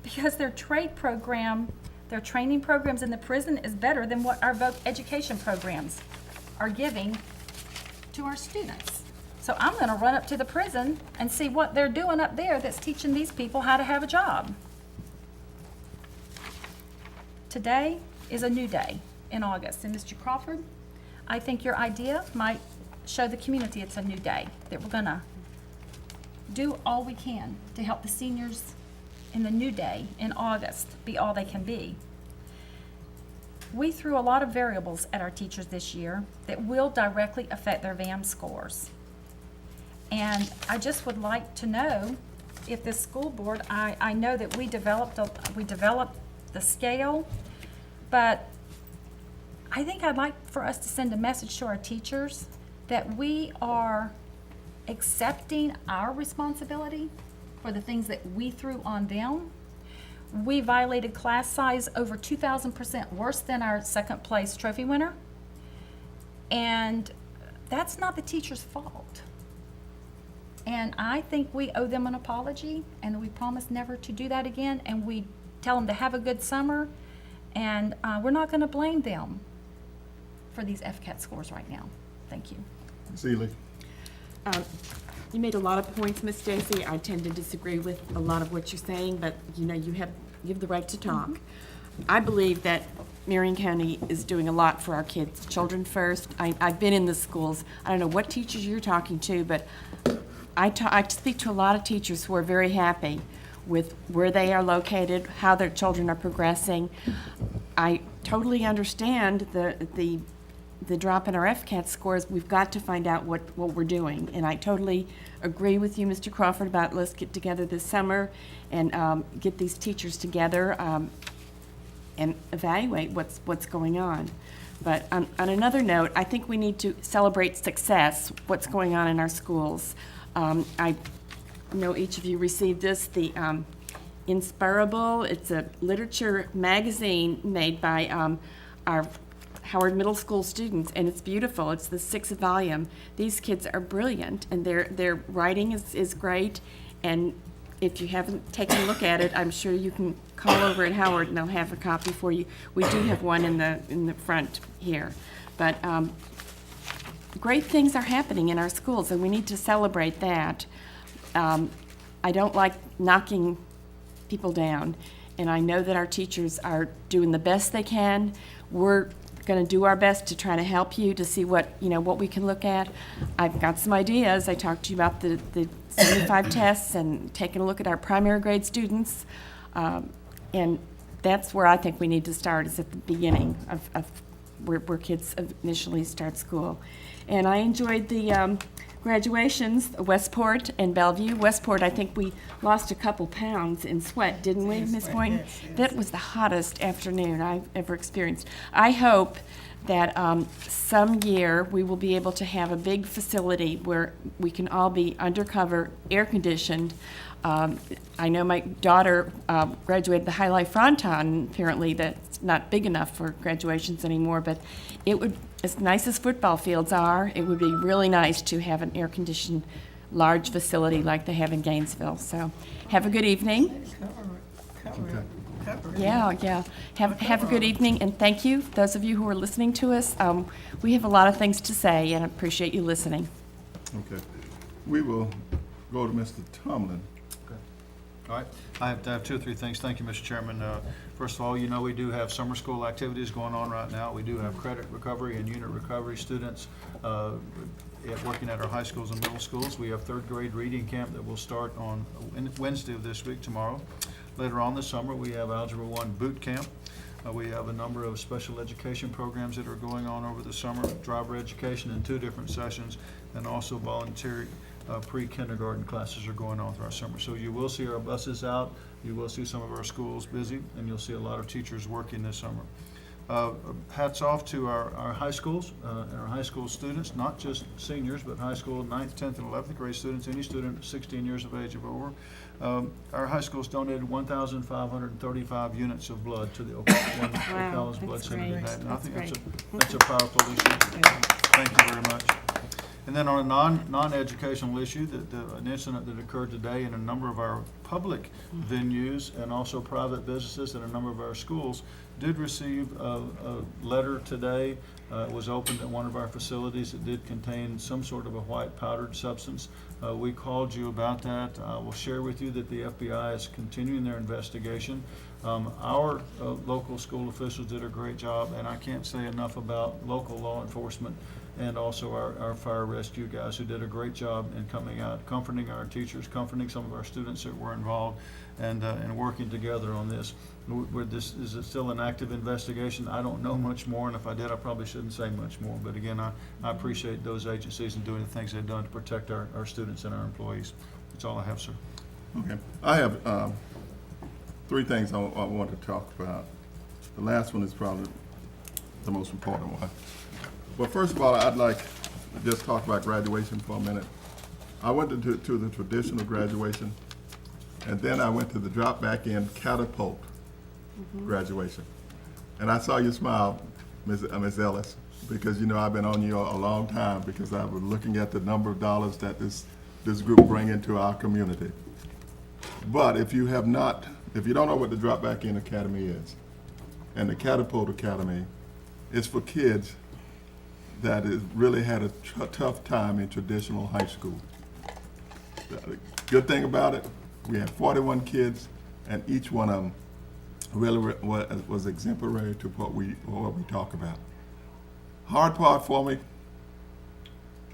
because their trade program, their training programs in the prison is better than what our voc education programs are giving to our students. So I'm gonna run up to the prison and see what they're doing up there that's teaching these people how to have a job. Today is a new day in August, and Mr. Crawford, I think your idea might show the community it's a new day, that we're gonna do all we can to help the seniors in the new day in August be all they can be. We threw a lot of variables at our teachers this year that will directly affect their VAM scores. And I just would like to know if this school board, I know that we developed the scale, but I think I'd like for us to send a message to our teachers that we are accepting our responsibility for the things that we threw on them. We violated class size over 2,000% worse than our second place trophy winner. And that's not the teacher's fault. And I think we owe them an apology, and we promise never to do that again, and we tell them to have a good summer, and we're not gonna blame them for these FCAT scores right now. Thank you. Seeley. You made a lot of points, Miss Stacy. I tend to disagree with a lot of what you're saying, but you know, you have the right to talk. I believe that Marion County is doing a lot for our kids. Children first. I've been in the schools. I don't know what teachers you're talking to, but I speak to a lot of teachers who are very happy with where they are located, how their children are progressing. I totally understand the drop in our FCAT scores. We've got to find out what we're doing. And I totally agree with you, Mr. Crawford, about let's get together this summer and get these teachers together and evaluate what's going on. But on another note, I think we need to celebrate success, what's going on in our schools. I know each of you received this, the Inspirable. It's a literature magazine made by our Howard Middle School students, and it's beautiful. It's the 6th volume. These kids are brilliant, and their writing is great. And if you haven't taken a look at it, I'm sure you can call over at Howard, and they'll have a copy for you. We do have one in the front here, but great things are happening in our schools, and we need to celebrate that. I don't like knocking people down, and I know that our teachers are doing the best they can. We're going to do our best to try to help you to see what we can look at. I've got some ideas. I talked to you about the 75 tests and taking a look at our primary grade students, and that's where I think we need to start, is at the beginning of where kids initially start school. And I enjoyed the graduations, Westport and Bellevue. Westport, I think we lost a couple pounds in sweat, didn't we, Ms. Boynton? Yes, yes. That was the hottest afternoon I've ever experienced. I hope that some year we will be able to have a big facility where we can all be undercover, air-conditioned. I know my daughter graduated the High Life Fronton, and apparently that's not big enough for graduations anymore, but it would, as nice as football fields are, it would be really nice to have an air-conditioned, large facility like they have in Gainesville. So have a good evening. Cover it. Yeah. Have a good evening, and thank you, those of you who are listening to us. We have a lot of things to say, and I appreciate you listening. Okay. We will go to Mr. Tomlin. All right, I have 2 or 3 things. Thank you, Mr. Chairman. First of all, you know we do have summer school activities going on right now. We do have credit recovery and unit recovery students working at our high schools and middle schools. We have 3rd grade reading camp that will start on Wednesday of this week, tomorrow. Later on this summer, we have Algebra 1 boot camp. We have a number of special education programs that are going on over the summer, driver education in 2 different sessions, and also voluntary pre-kindergarten classes are going on through our summer. So you will see our buses out, you will see some of our schools busy, and you'll see a lot of teachers working this summer. Hats off to our high schools and our high school students, not just seniors, but high school 9th, 10th, and 11th grade students, any student 16 years of age or over. Our high schools donated 1,535 units of blood to the Ocala's Blood that's Center great. today. And I That's think great. that's a powerful issue. Thank you very much. And then on a non-educational issue, an incident that occurred today in a number of our public venues and also private businesses and a number of our schools did receive a letter today. It was opened at one of our facilities. It did contain some sort of a white powdered substance. We called you about that. I will share with you that the FBI is continuing their investigation. Our local school officials did a great job, and I can't say enough about local law enforcement and also our fire rescue guys who did a great job in coming out, comforting our teachers, comforting some of our students that were involved, and working together on this. This is still an active investigation. I don't know much more, and if I did, I probably shouldn't say much more. But again, I appreciate those agencies and doing the things they've done to protect our students and our employees. That's all I have, sir. Okay. I have 3 things I want to talk about. The last one is probably the most important one. Well, first of all, I'd like to just talk about graduation for a minute. I went to the traditional graduation, and then I went to the drop back in catapult graduation. And I saw you smile, Ms. Ellis, because you know I've been on you a long time because I was looking at the number of dollars that this group bring into our community. But if you don't know what the drop back in academy is, and the catapult academy is for kids that has really had a tough time in traditional high school. The good thing about it, we had 41 kids, and each one of them really was exemplary to what we talk about. Hard part for me,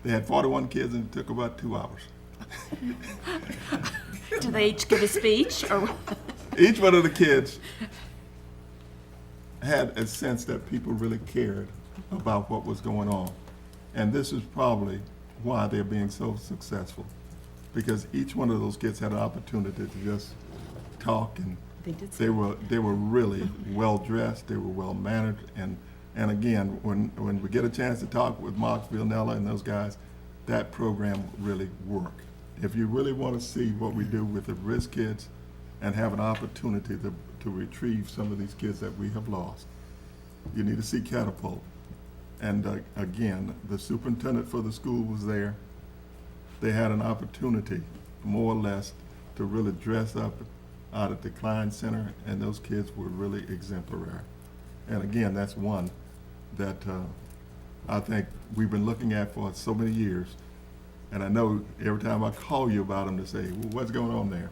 they had 41 kids and it took about 2 hours. Do they each give a speech, or? Each one of the kids had a sense that people really cared about what was going on. And this is probably why they're being so successful. Because each one of those kids had an opportunity to just talk, and they were really well dressed, they were well mannered, and again, when we get a chance to talk with Mark Villanella and those guys, that program really worked. If you really want to see what we do with the risk kids and have an opportunity to retrieve some of these kids that we have lost, you need to see Catapult. And again, the superintendent for the school was there. They had an opportunity, more or less, to really dress up out at the Klein Center, and those kids were really exemplary. And again, that's one that I think we've been looking at for so many years. And I know every time I call you about them to say, well, what's going on there?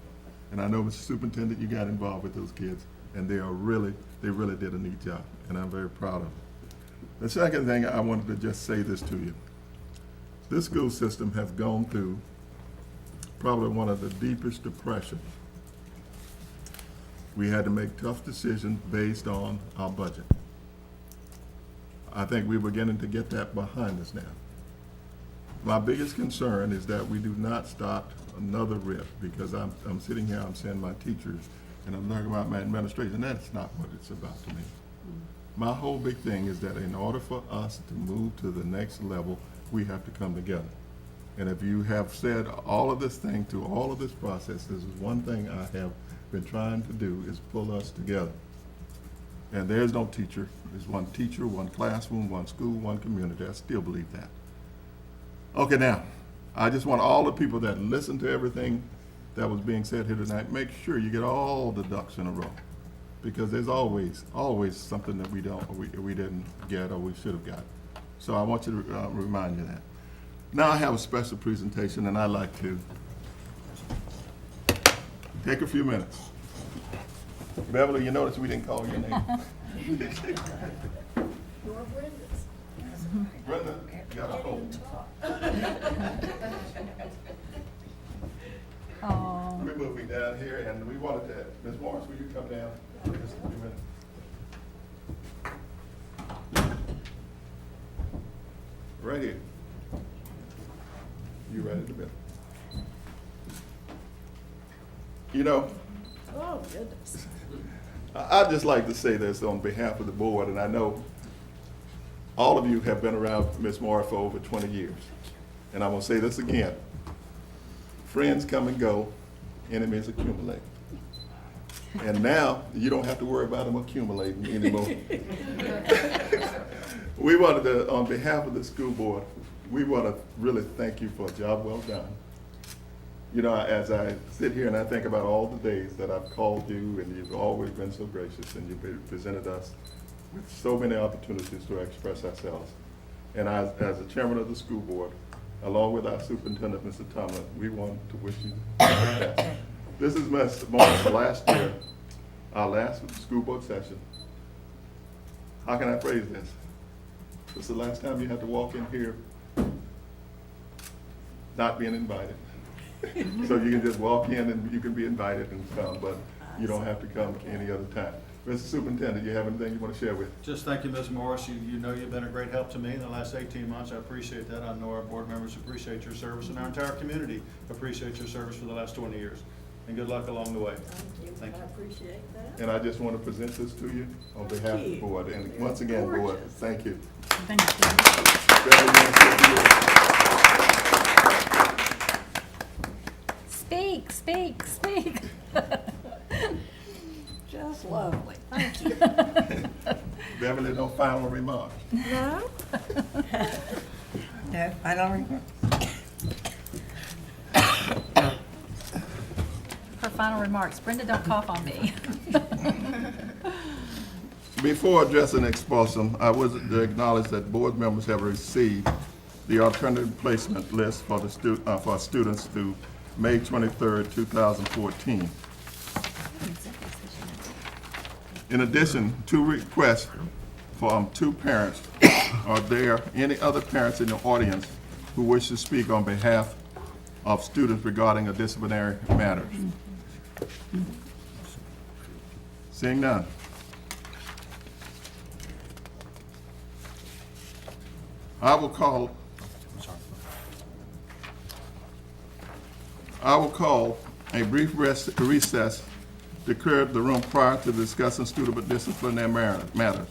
And I know, Mr. Superintendent, you got involved with those kids, and they really did a neat job, and I'm very proud of them. The second thing, I wanted to just say this to you. This school system has gone through probably one of the deepest depressions. We had to make tough decisions based on our budget. I think we're beginning to get that behind us now. My biggest concern is that we do not start another rift, because I'm sitting here, I'm seeing my teachers, and I'm learning about my administration. That's not what it's about to me. My whole big thing is that in order for us to move to the next level, we have to come together. And if you have said all of this thing through all of this process, this is one thing I have been trying to do, is pull us together. And there's no teacher. There's one teacher, one classroom, one school, one community. I still believe that. Okay, now, I just want all the people that listen to everything that was being said here tonight, make sure you get all the ducks in a row. Because there's always something that we didn't get or we should have got. So I want you to remind you that. Now I have a special presentation, and I'd like to take a few minutes. Beverly, you notice we didn't call your name. Brenda, got a hold. Oh, We're moving down here, and we wanted to, Ms. Morris, will you come down for just a few minutes? Right here. You right in the middle. You know, Oh, goodness. I'd just like to say this on behalf of the board, and I know all of you have been around Ms. Morris for over 20 years. And I'm gonna say this again. Friends come and go, enemies accumulate. And now, you don't have to worry about them accumulating anymore. We wanted to, on behalf of the school board, we want to really thank you for a job well done. You know, as I sit here and I think about all the days that I've called you, and you've always been so gracious, and you've presented us with so many opportunities to express ourselves. And as the chairman of the school board, along with our superintendent, Mr. Tomlin, we want to wish you the best. This is Ms. Morris' last year, our last school board session. How can I phrase this? This is the last time you have to walk in here not being invited. So you can just walk in and you can be invited and come, but you don't have to come any other time. Mr. Superintendent, you have anything you want to share with? Just thank you, Ms. Morris. You know you've been a great help to me in the last 18 months. I appreciate that. I know our board members appreciate your service, and our entire community appreciates your service for the last 20 years. And good luck along the way. Thank you. I appreciate that. And I just want to present this to you on behalf of the you. board. And once again, board, Gorgeous. thank you. thank you. Beverly, you wanna say a few words? Speak. Just lovely. Thank you. Beverly, no final remarks. No? No, I don't. Her final remarks. Brenda, don't cough on me. Before addressing expulsion, I would acknowledge that board members have received the alternative placement list for the for students through May 23rd, 2014. In addition, two requests from two parents. Are there any other parents in the audience who wish to speak on behalf of students regarding a disciplinary matter? Seeing none. I will call a brief recess to clear the room prior to discussing student disciplinary matters.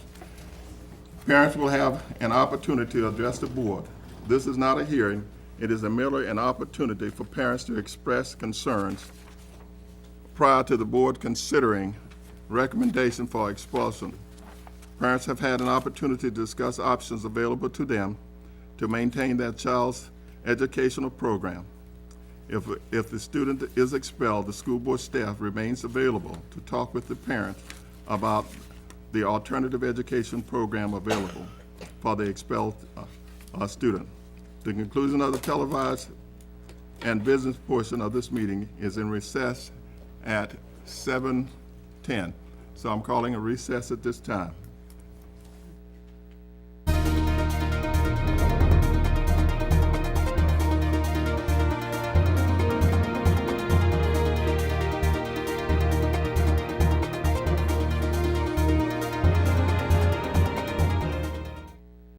Parents will have an opportunity to address the board. This is not a hearing. It is merely an opportunity for parents to express concerns prior to the board considering recommendation for expulsion. Parents have had an opportunity to discuss options available to them to maintain their child's educational program. If the student is expelled, the school board staff remains available to talk with the parent about the alternative education program available for the expelled student. The conclusion of the televised and business portion of this meeting is in recess at 7:10. So I'm calling a recess at this time.